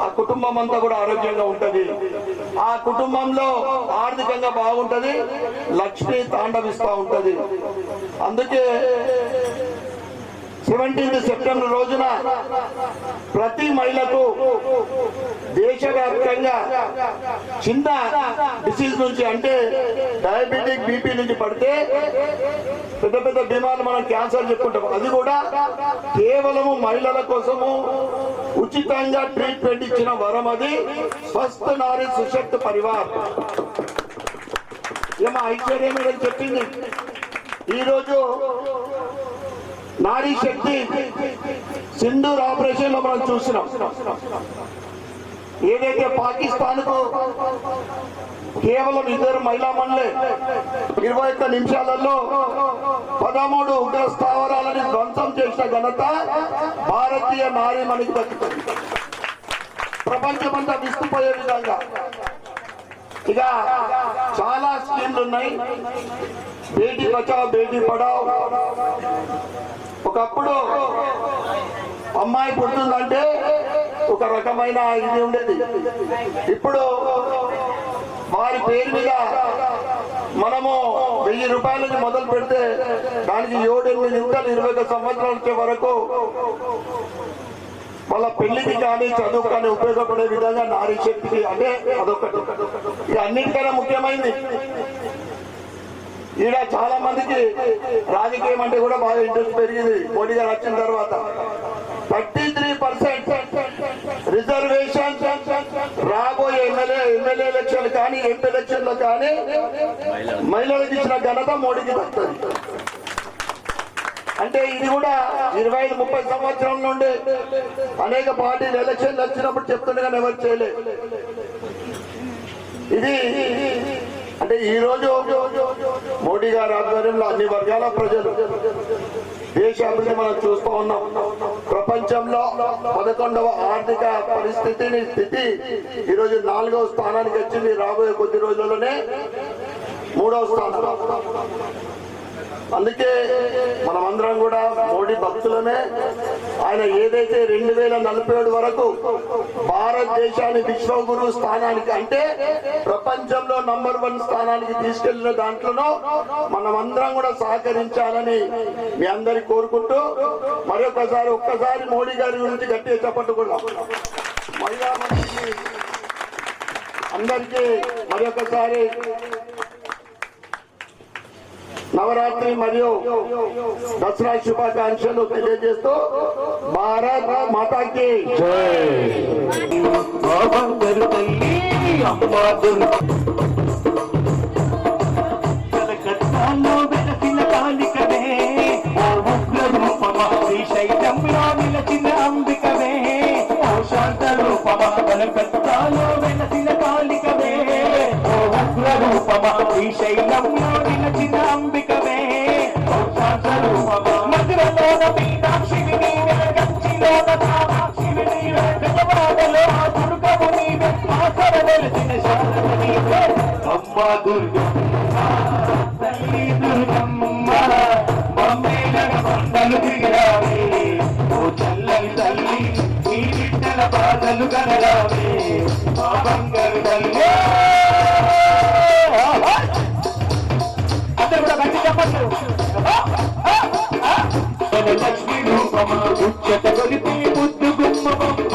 [SPEAKER 4] ఆ కుటుంబం అంతా కూడా ఆరోగ్యంగా ఉంటది. ఆ కుటుంబంలో ఆర్థికంగా బాగుంటది, లక్ష్మి తాండవిస్తూ ఉంటది. అందుకే 17th సెప్టెంబర్ రోజున ప్రతి మహిళకు దేశవ్యాప్తంగా చిన్న డిసీజ్ నుంచి అంటే డయాబెటిక్, BP నుంచి పడితే పెద్ద పెద్ద బీమార్లు మనం క్యాన్సర్ చెప్పుకుంటాం, అది కూడా కేవలము మహిళల కోసము ఉచితంగా ట్రీట్మెంట్ ఇచ్చిన వరం. అది స్వస్థ నారీ సుశక్త పరివార్. ఏమో ఐశ్వర్య మేడం చెప్పింది. ఈరోజు నారీ శక్తి సింధూర్ ఆపరేషన్ లో మనం చూసినాం. ఏదైతే పాకిస్తాన్ కు కేవలం 2 మహిళా మనులే 21 నిమిషాలలో 13 ఉగ్ర స్థావరాలని ధ్వంసం చేసిన ఘనత భారతీయ నారీ మనకి దక్కుతుంది. ప్రపంచమంతా విస్తుపోయే విధంగా ఇక చాలా స్కీమ్లు ఉన్నాయి. బేటీ బచావ్, బేటీ పడావ్. ఒకప్పుడు అమ్మాయి పుడుతుందంటే ఒక రకమైన ఇది ఉండేది. ఇప్పుడు వారి పేరు మీద మనము 1000 రూపాయల నుంచి మొదలు పెడితే దానికి 7-8 ఇంతలు 21 సంవత్సరాలు వచ్చే వరకు వాళ్ళ పెళ్లికి కానీ చదువు కానీ ఉపయోగపడే విధంగా నారీ శక్తికి అంటే అదొకటి. ఇక అన్నిటికన్నా ముఖ్యమైనది ఈడ చాలా మందికి రాజకీయం అంటే కూడా బాగా ఇంట్రెస్ట్ పెరిగింది. మోడీ గారు వచ్చిన తర్వాత 33% రిజర్వేషన్ రాబోయే ఎమ్మెల్యే ఎలక్షన్ కానీ ఎంపీ ఎలక్షన్లో కానీ మహిళలకు ఇచ్చిన ఘనత మోడీకి దక్కుతుంది. అంటే ఇది కూడా 25-30 సంవత్సరాల నుండి అనేక పార్టీలు ఎలక్షన్లు వచ్చినప్పుడు చెప్తుండే కానీ ఎవరు చేయలేదు. ఇది అంటే ఈ రోజు మోడీ గారి ఆధ్వర్యంలో అన్ని వర్గాల ప్రజలు దేశ అభివృద్ధి మనం చూస్తూ ఉన్నాం. ప్రపంచంలో 11వ ఆర్థిక స్థితి ఈరోజు 4వ స్థానానికి వచ్చింది. రాబోయే కొద్ది రోజుల్లోనే 3వ స్థానం. అందుకే మనమందరం కూడా మోడీ భక్తులమే. ఆయన ఏదైతే 2047 వరకు భారతదేశాన్ని విశ్వగురు స్థానానికి అంటే ప్రపంచంలో నంబర్ 1 స్థానానికి తీసుకెళ్లిన దాంట్లోనూ మనమందరం కూడా సహకరించాలని మీ అందరికి కోరుకుంటూ ఒక్కసారి మోడీ గారి గురించి గట్టిగా చెప్పట్టుకున్నాం. మహిళా మంత్రికి అందరికీ మరొకసారి నవరాత్రి మరియు దసరా శుభాకాంక్షలు తెలియజేస్తూ భారత్ మాతాకి
[SPEAKER 1] కలకత్తాలో వెలసిన కాలికవే ఓ ఉగ్ర రూపమా శ్రీశైలంలో నిలచిన అంబికవే ఓ శాంత రూపమా కలకత్తాలో వెలసిన కాలికవే ఓ ఉగ్ర రూపమా శ్రీశైలంలో నిలచిన అంబికవే ఓ శాంత రూపమా మధురలోన మీనాక్షివి నీవే కంచిలోన కామాక్షివి నీవే గజవాడలో దుర్గము నీవే ఆసర వెలసిన శారద నీవే అమ్మా దుర్గమ్మ తల్లి దుర్గమ్మ మమ్మేలన కొండలు దిగరావే ఓ చల్లని తల్లి నీ బిడ్డల బాధలు కనరావే మా బంగారు తల్లి. అందరూ కూడా గట్టి చెప్పండి. లక్ష్మీ రూపమా ఉచ్చత కొలిపి ముద్దు గుమ్మమ్మ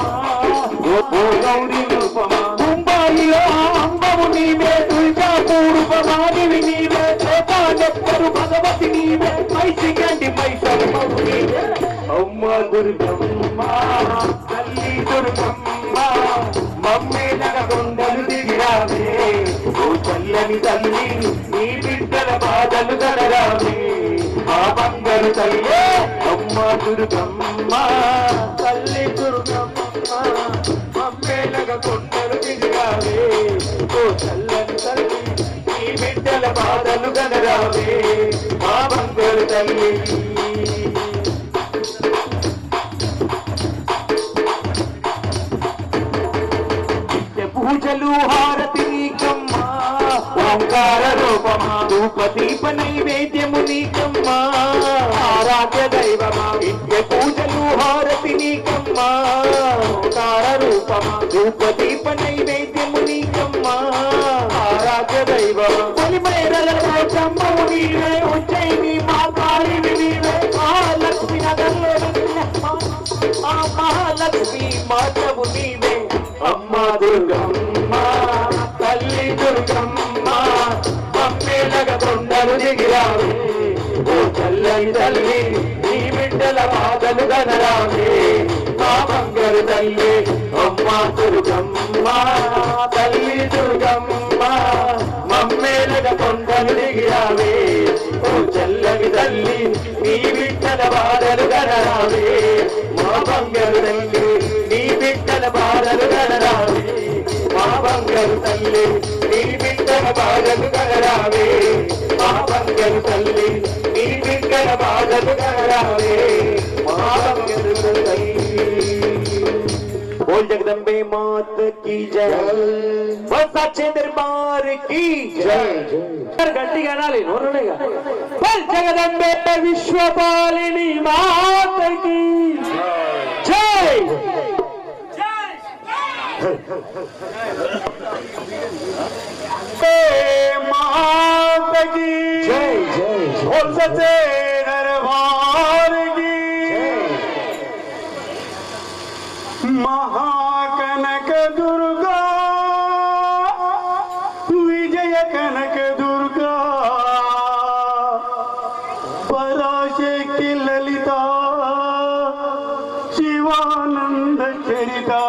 [SPEAKER 1] ఓ గౌరీ రూపమా ముంబాయిలో అంబము నీవే తుల్జాపూరు పమానివి నీవే చేతాడెక్కరు భగవతి నీవే మైసిగండి మైసరమవు నీవే అమ్మ దుర్గమ్మ తల్లి దుర్గమ్మ మమ్మేలన కొండలు దిగిరావే ఓ చల్లని తల్లి నీ బిడ్డల బాధలు గడరావే మా బంగారు తల్లి అమ్మ దుర్గమ్మ తల్లి దుర్గమ్మ మమ్మేలన కొండలు దిగిరావే ఓ చల్లని తల్లి నీ బిడ్డల బాధలు గడరావే మా బంగారు తల్లి. పూజలు హారతి నీకమ్మా ఓంకార రూపమా ధూప దీప నైవేద్యము నీకమ్మా ఆరాధ్య దైవమా నిత్య పూజలు హారతి నీకమ్మా ఓంకార రూపమా ధూప దీప నైవేద్యము నీకమ్మా ఆరాధ్య దైవమా పొలిమేరలలో బ్రహ్మము నీవే ఉజ్జయిని మా కాళివి నీవే మహాలక్ష్మి నగర్లో మహాలక్ష్మి మాతవు నీవే అమ్మ దుర్గమ్మ తల్లి దుర్గమ్మ మమ్మేలగ కొండలు దిగిరావే ఓ చల్లని తల్లి నీ బిడ్డల బాధలు గనరావే మా బంగారు తల్లి అమ్మ దుర్గమ్మ తల్లి దుర్గమ్మ మమ్మేలగ కొండలు దిగిరావే ఓ చల్లని తల్లి నీ బిడ్డల బాధలు గనరావే మా బంగారు తల్లి నీ బిడ్డల బాధలు గనరావే మా బంగారు తల్లి నీ బిడ్డల బాధలు గనరావే మా బంగారు తల్లి నీ బిడ్డల బాధలు గనరావే మా బంగారు తల్లి. बोल जगदम्बे मात की जय बस अच्छे दरबार की जय. गट्टी गाली नोरेगा बोल जगदम्बे विश्वपालिनी मात की
[SPEAKER 2] जय माता की जय जय बोल सच्चे दरबार की महाकनक दुर्गा विजय कनक दुर्गा पराशक्ति ललिता शिवानंद चरिता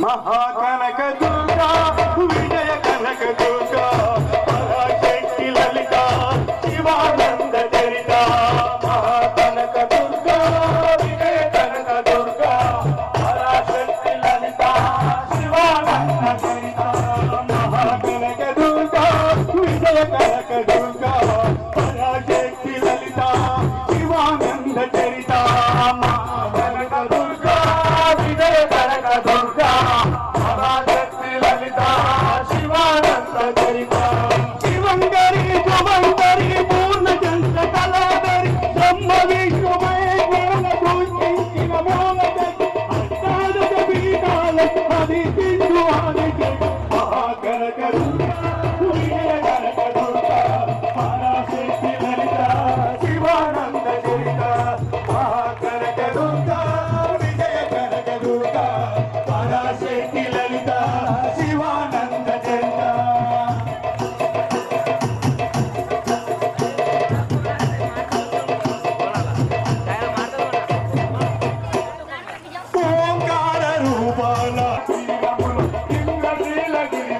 [SPEAKER 2] महाकनक दुर्गा विजय कनक दुर्गा पराशक्ति ललिता शिवानंद चरिता महाकनक दुर्गा विजय कनक दुर्गा पराशक्ति ललिता शिवानंद चरिता महाकनक दुर्गा विजय कनक दुर्गा पराशक्ति ललिता शिवानंद चरिता महाकनक दुर्गा विजय कनक दुर्गा पराशक्ति ललिता शिवानंद चरिता शिवंगरी शुभंगरी पूर्ण चंद्र कलाधरी ब्रह्म विष्णुमय ज्ञान गोष्ठिंచిన మూలగతి అష్టాదశ పీఠాల ఆది సింధు ఆది మహాకనక దుర్గా విజయ కనక దుర్గా పరాశక్తి లలిత శివానంద చరిత మహాకనక దుర్గా విజయ కనక దుర్గా పరాశక్తి లలిత శివానంద చరిత ఓంకార రూపాల శ్రీరములు ఇంద్రశీలగిరి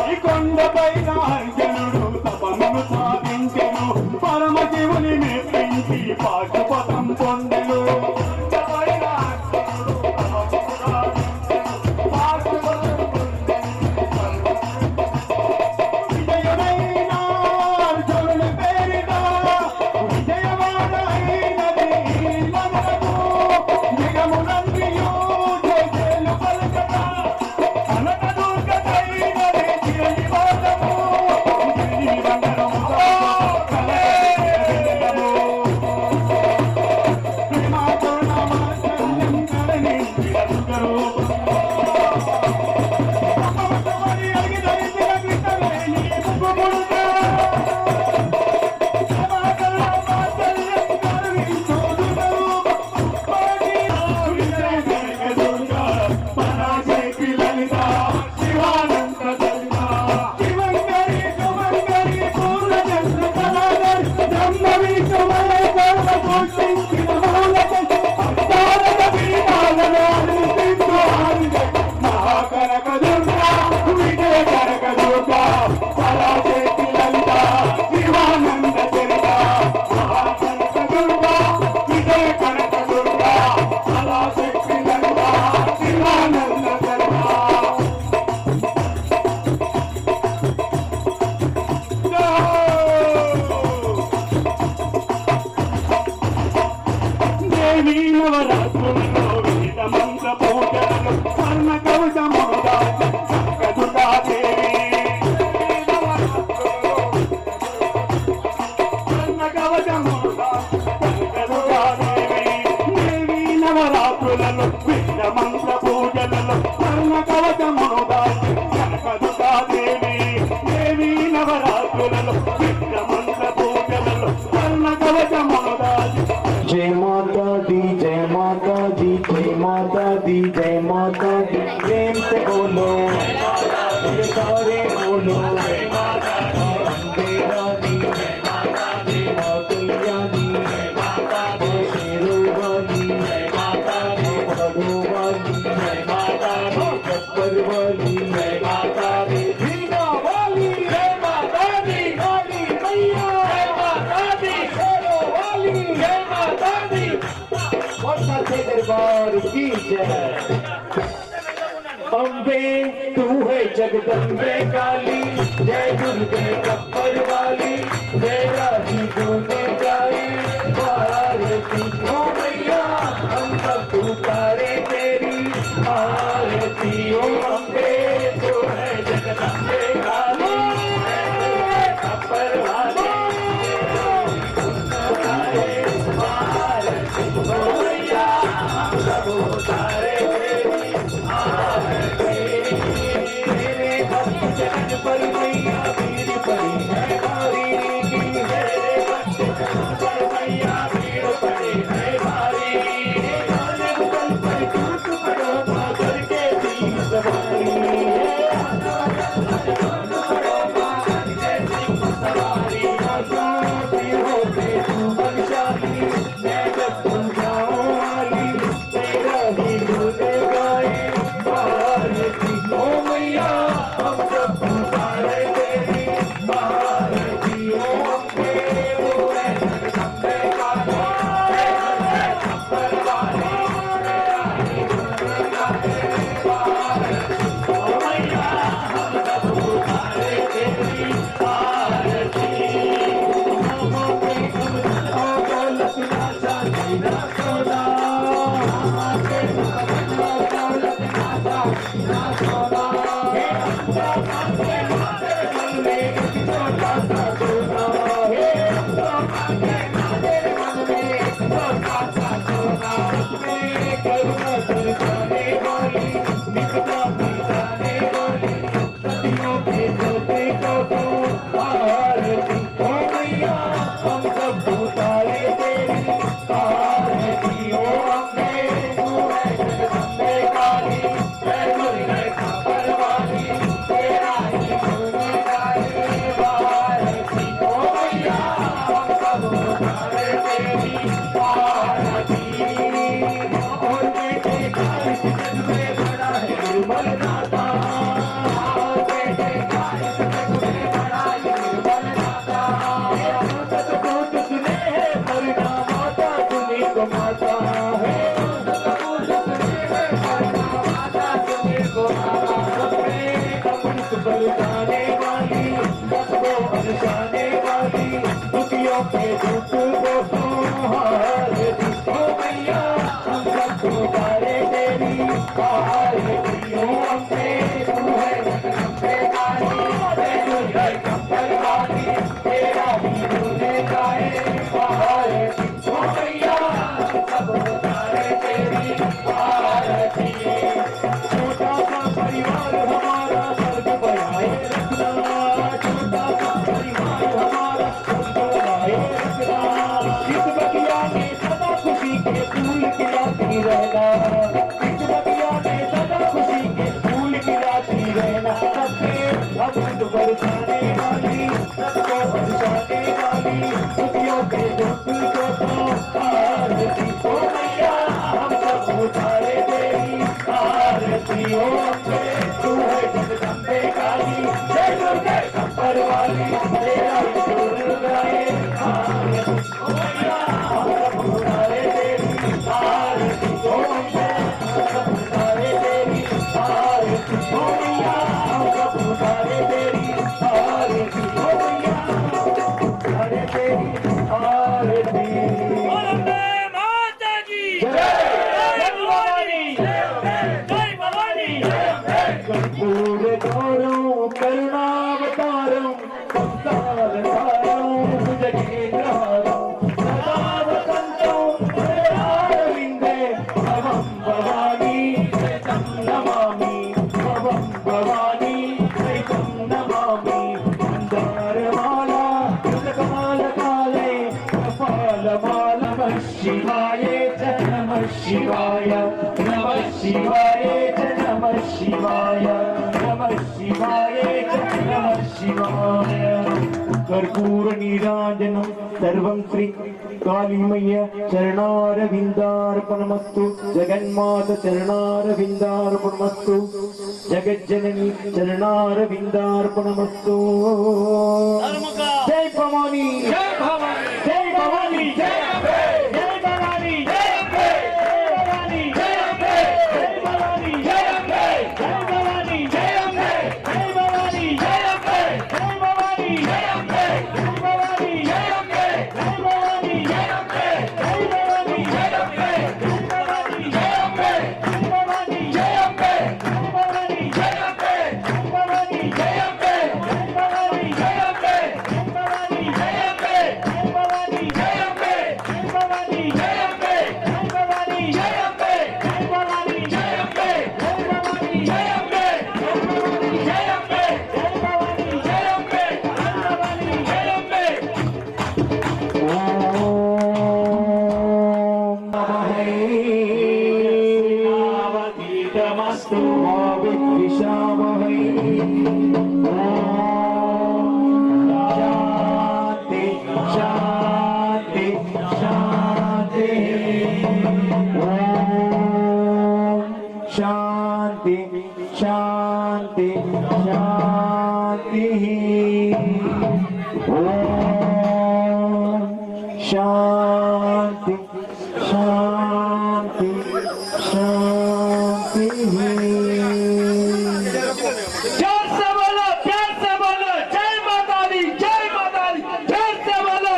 [SPEAKER 2] ఈ కొండపైన అర్జునుడు తపమును సాధించెను పరమశివుని మెప్పించి పాశుపతం పొందెను కొండపైన అర్జునుడు తపమును సాధించెను పాశుపతం పొందెను విజయుడైన అర్జునుని పేరిట విజయవాడైనది మనకు నిగములన్నీయు జయలు పలకట కనక దుర్గదైనది చిరంజీవాదము గిరివందనము కలయము ప్రేమాకరుణామాచల్యం కరణి విరదుగరు అమ్మవరి అడిగి ధరించిన కృష్ణవేణి ముగ్గుముడుగా ప్రేమాకరుణామాచల్యం కరణి చూడుగరు విజయ కనక దుర్గా పరాశక్తి లలిత శివానంద చరిత శివంగరి శుభంగరి పూర్ణ చంద్ర కళాధరి బ్రహ్మ విష్ణుమయ సర్వ సృష్టించిన మూలగతి అష్టాదశ పీఠాలను ఆది సింధు ఆది మహాకనక దుర్గా విజయ కనక దుర్గా పరాశక్తి లలిత శివానంద చరిత మహాకనక దుర్గా విజయ కనక దుర్గా పరాశక్తి లలిత శివానంద చరిత దేవీ నవరాత్రులలో వివిధ మంత్ర పూజలలో స్వర్ణ కవచమును దాచి కనకదుర్గాదేవి స్వర్ణ కవచమును దాచి కనకదుర్గాదేవి దేవీ నవరాత్రులలో వివిధ మంత్ర పూజలలో స్వర్ణ కవచమును దాచి కనకదుర్గాదేవి దేవీ నవరాత్రులలో వివిధ మంత్ర పూజలలో స్వర్ణ కవచమును దాచి
[SPEAKER 1] जय माता दी जय माता दी जय माता दी जय माता दी प्रेम से बोलो ये सारे बोलो जय माता दी अम्बे रानी जय माता दी माँ कल्याणी जय माता दी शेरों वाली जय माता दी भगो वाली जय माता दी गब्बर वाली जय माता दी भीगा वाली जय माता दी काली मैया जय माता दी शेरों वाली जय माता दी सच्चे दरबार की जय अम्बे तू है जगदम्बे काली जय दुर्गे गब्बर वाली जय राजी तूने गाई आरती ओ मैया हम सब उतारे तेरी आरती ओ अम्बे तू है जगदम्बे काली जय दुर्गे गब्बर वाली पड़े है भारी, जाने बुकल पर टूट पड़ो ना करके सिंह सवारी, होते होते तू बलशाली, मैं जब तुम जाओ वाली, तेरा ही भूले गए भारती ओ मैया, हम सब पुकारे तेरी भारती ओ अम्बे, वो है जगदम्बे काली, है खप्पर वाली, तेरा ही भूले गए भारती ओ मैया, हम सब पुकारे तेरी भारती। बरसाने वाली, सबको बरसाने वाली, दुखियों के दुख को संहारती ओ मैया, हम सब पुकारे तेरी भारती ओ अम्बे, तू है जगदम्बे काली, तू है खप्पर वाली, तेरा ही भूले गए भारती ओ मैया, हम सब पुकारे तेरी भारती। छोटा सा परिवार हमारा स्वर्ग बनाए रखना, छोटा सा परिवार हमारा स्वर्ग बनाए रखना, इस बगिया में सदा खुशी के फूल खिलाती रहना, इस बगिया में सदा खुशी के फूल खिलाती रहना, सबके अमृत बरसाने वाली, सबको बरसाने वाली, दुखियों के दुख को संहारती ओ मैया, हम सब उतारे तेरी आरती ओ अम्बे, तू है जगदम्बे काली, जय दुर्गे खप्पर वाली, तेरा ही सुर गाए आरती ओ मैया, हम सब उतारे तेरी आरती ओ अम्बे, हम सब उतारे तेरी आरती ओ मैया, हम सब उतारे तेरी आरती ओ मैया, उतारे तेरी आरती। कर्पूर गौरव करुणावतारं संसार सारं भुजगेन्द्रहारं सदा वसन्तं हृदयारविन्दे, भवं भवानी तं नमामि, भवं भवानी तं नमामि, मन्दारमाला कृतकमलकाले कपालमाला, नमः शिवाय च नमः शिवाय, नमः शिवाय च नमः शिवाय, नमः शिवाय च नमः शिवाय। कर्पूर नीराजनं सर्वं श्री कालीमय्य चरणारविन्दार्पणमस्तु, जगन्माता चरणारविन्दार्पणमस्तु, जगज्जननी चरणारविन्दार्पणमस्तु। जय भवानी, जय भवानी, जय भवानी, जय अम्बे, जय भवानी, जय अम्बे, जय भवानी, जय अम्बे, जय भवानी, जय अम्बे, जय भवानी, जय अम्बे, जय भवानी, जय अम्बे, जय भवानी, जय अम्बे, जय भवानी, जय अम्बे, जय भवानी, जय अम्बे, जय भवानी, जय अम्बे, जय भवानी, जय अम्बे, जय भवानी, जय अम्बे, जय भवानी, जय अम्बे, जय भवानी, जय अम्बे, जय भवानी, जय अम्बे, जय भवानी, जय अम्बे, जय भवानी, शावहै शांति शांति शांति शांति शांति शांति शांति शांति प्यार से बोलो जय माता दी जय माता दी प्यार से बोलो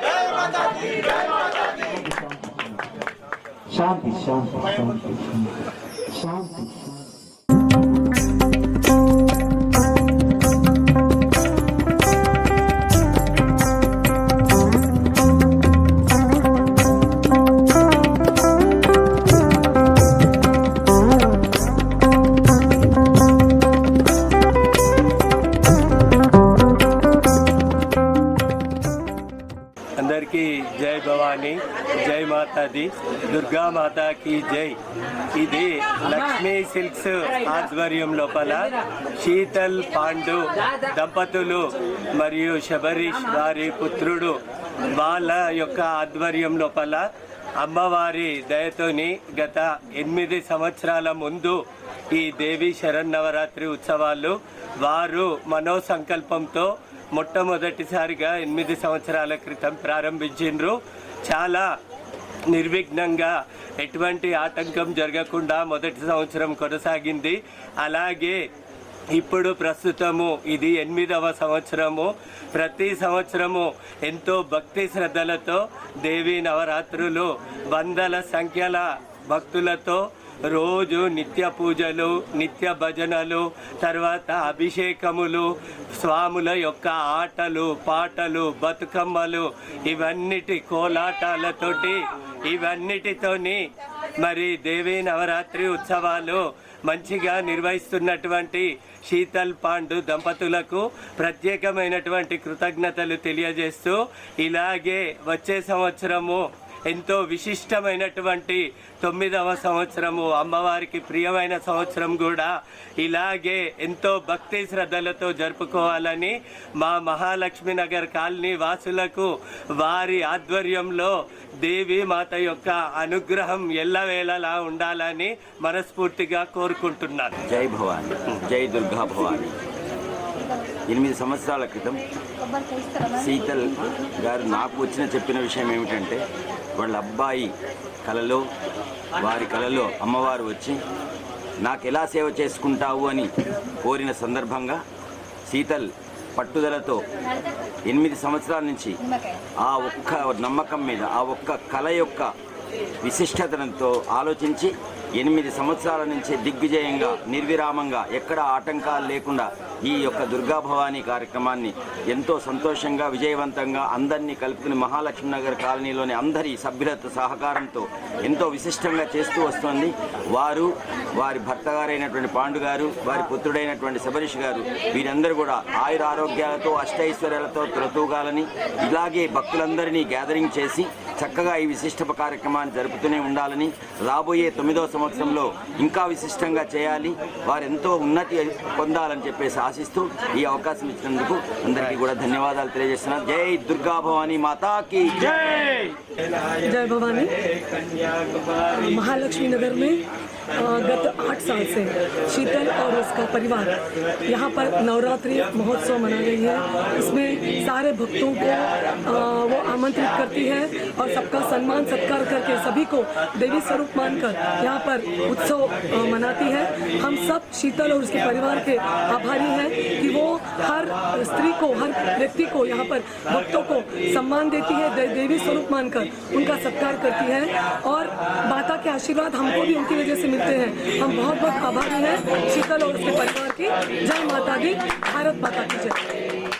[SPEAKER 1] जय माता दी जय माता दी शांति शांति शांति शांति
[SPEAKER 6] అందరికీ జై భవానీ జై మాతాది దుర్గా మాతా की జై ఇది లక్ష్మీ సిల్క్స్ ఆధ్వర్యం లోపల శీతల్ పాండు దంపతులు మరియు శబరీష్ వారి పుత్రుడు వాళ్ళ యొక్క ఆధ్వర్యం లోపల అమ్మవారి దయతోని గత 8 సంవత్సరాల ముందు ఈ దేవి శరన్నవరాత్రి ఉత్సవాలు వారు మనోసంకల్పంతో మొట్టమొదటిసారిగా 8 సంవత్సరాల క్రితం ప్రారంభించిండ్రు. చాలా నిర్విఘ్నంగా ఎటువంటి ఆటంకం జరగకుండా మొదటి సంవత్సరం కొనసాగింది. అలాగే ఇప్పుడు ప్రస్తుతము ఇది 8వ సంవత్సరము. ప్రతి సంవత్సరము ఎంతో భక్తి శ్రద్ధలతో దేవీ నవరాత్రులు వందల సంఖ్యల భక్తులతో రోజు నిత్య పూజలు నిత్య భజనలు తర్వాత అభిషేకములు స్వాముల యొక్క ఆటలు పాటలు బతుకమ్మలు ఇవన్నిటి కోలాటాలతోటి ఇవన్నిటితోని మరి దేవీ నవరాత్రి ఉత్సవాలు మంచిగా నిర్వహిస్తున్నటువంటి శీతల్ పాండు దంపతులకు ప్రత్యేకమైనటువంటి కృతజ్ఞతలు తెలియజేస్తూ ఇలాగే వచ్చే సంవత్సరము ఎంతో విశిష్టమైనటువంటి 9వ సంవత్సరము అమ్మవారికి ప్రియమైన సంవత్సరం కూడా ఇలాగే ఎంతో భక్తి శ్రద్ధలతో జరుపుకోవాలని మా మహాలక్ష్మి నగర్ కాలనీ వాసులకు వారి ఆధ్వర్యంలో దేవి మాత యొక్క అనుగ్రహం ఎల్లవేళలా ఉండాలని మనస్ఫూర్తిగా కోరుకుంటున్నాను.
[SPEAKER 7] జై భవాని జై దుర్గా భవాని. 8 సంవత్సరాల క్రితం శీతల్ గారు నాకు చెప్పిన విషయం ఏమిటంటే వాళ్ళ అబ్బాయి వారి కలలో అమ్మవారు వచ్చి నాకు ఎలా సేవ చేసుకుంటావు అని కోరిన సందర్భంగా శీతల్ పట్టుదలతో 8 సంవత్సరాల నుంచి ఆ ఒక్క నమ్మకం మీద ఆ ఒక్క కళ యొక్క విశిష్టతతో ఆలోచించి 8 సంవత్సరాల నుంచి దిగ్విజయంగా నిర్విరామంగా ఎక్కడ ఆటంకాలు లేకుండా ఈ యొక్క దుర్గా భవానీ కార్యక్రమాన్ని ఎంతో సంతోషంగా విజయవంతంగా అందరినీ కలుపుకుని మహాలక్ష్మి నగర్ కాలనీలోని అందరి సభ్యులతో సహకారంతో ఎంతో విశిష్టంగా చేస్తూ వస్తుంది. వారి భర్త గారైనటువంటి పాండు గారు వారి పుత్రుడైనటువంటి శబరీష్ గారు వీరందరూ కూడా ఆయుర ఆరోగ్యాలతో అష్టైశ్వర్యాలతో త్రతూగాలని ఇలాగే భక్తులందరినీ గ్యాదరింగ్ చేసి చక్కగా ఈ విశిష్ట కార్యక్రమాన్ని జరుపుతూనే ఉండాలని రాబోయే 9వ సంవత్సరంలో ఇంకా విశిష్టంగా చేయాలి వారు ఎంతో ఉన్నతి పొందాలని చెప్పేసి ఆశిస్తూ ఈ అవకాశం ఇచ్చినందుకు అందరికీ కూడా ధన్యవాదాలు తెలియజేస్తున్నాను. జై దుర్గా భవానీ మాతాకి
[SPEAKER 3] जय भवानी। महालक्ष्मी नगर में गत 8 साल से शीतल और उसका परिवार यहाँ पर नवरात्रि महोत्सव मना रही है। इसमें सारे भक्तों को वो आमंत्रित करती है और सबका सम्मान सत्कार करके सभी को देवी स्वरूप मानकर यहाँ पर उत्सव मनाती है। हम सब शीतल और उसके परिवार के आभारी हैं कि वो हर स्त्री को हर व्यक्ति को यहाँ पर भक्तों को सम्मान देती है, देवी स्वरूप मानकर उनका सत्कार करती है और माता के आशीर्वाद हमको भी उनकी वजह से मिलते हैं। हम बहुत बहुत आभारी हैं शीतल और उसके परिवार की। जय माता दी, भारत माता की जय।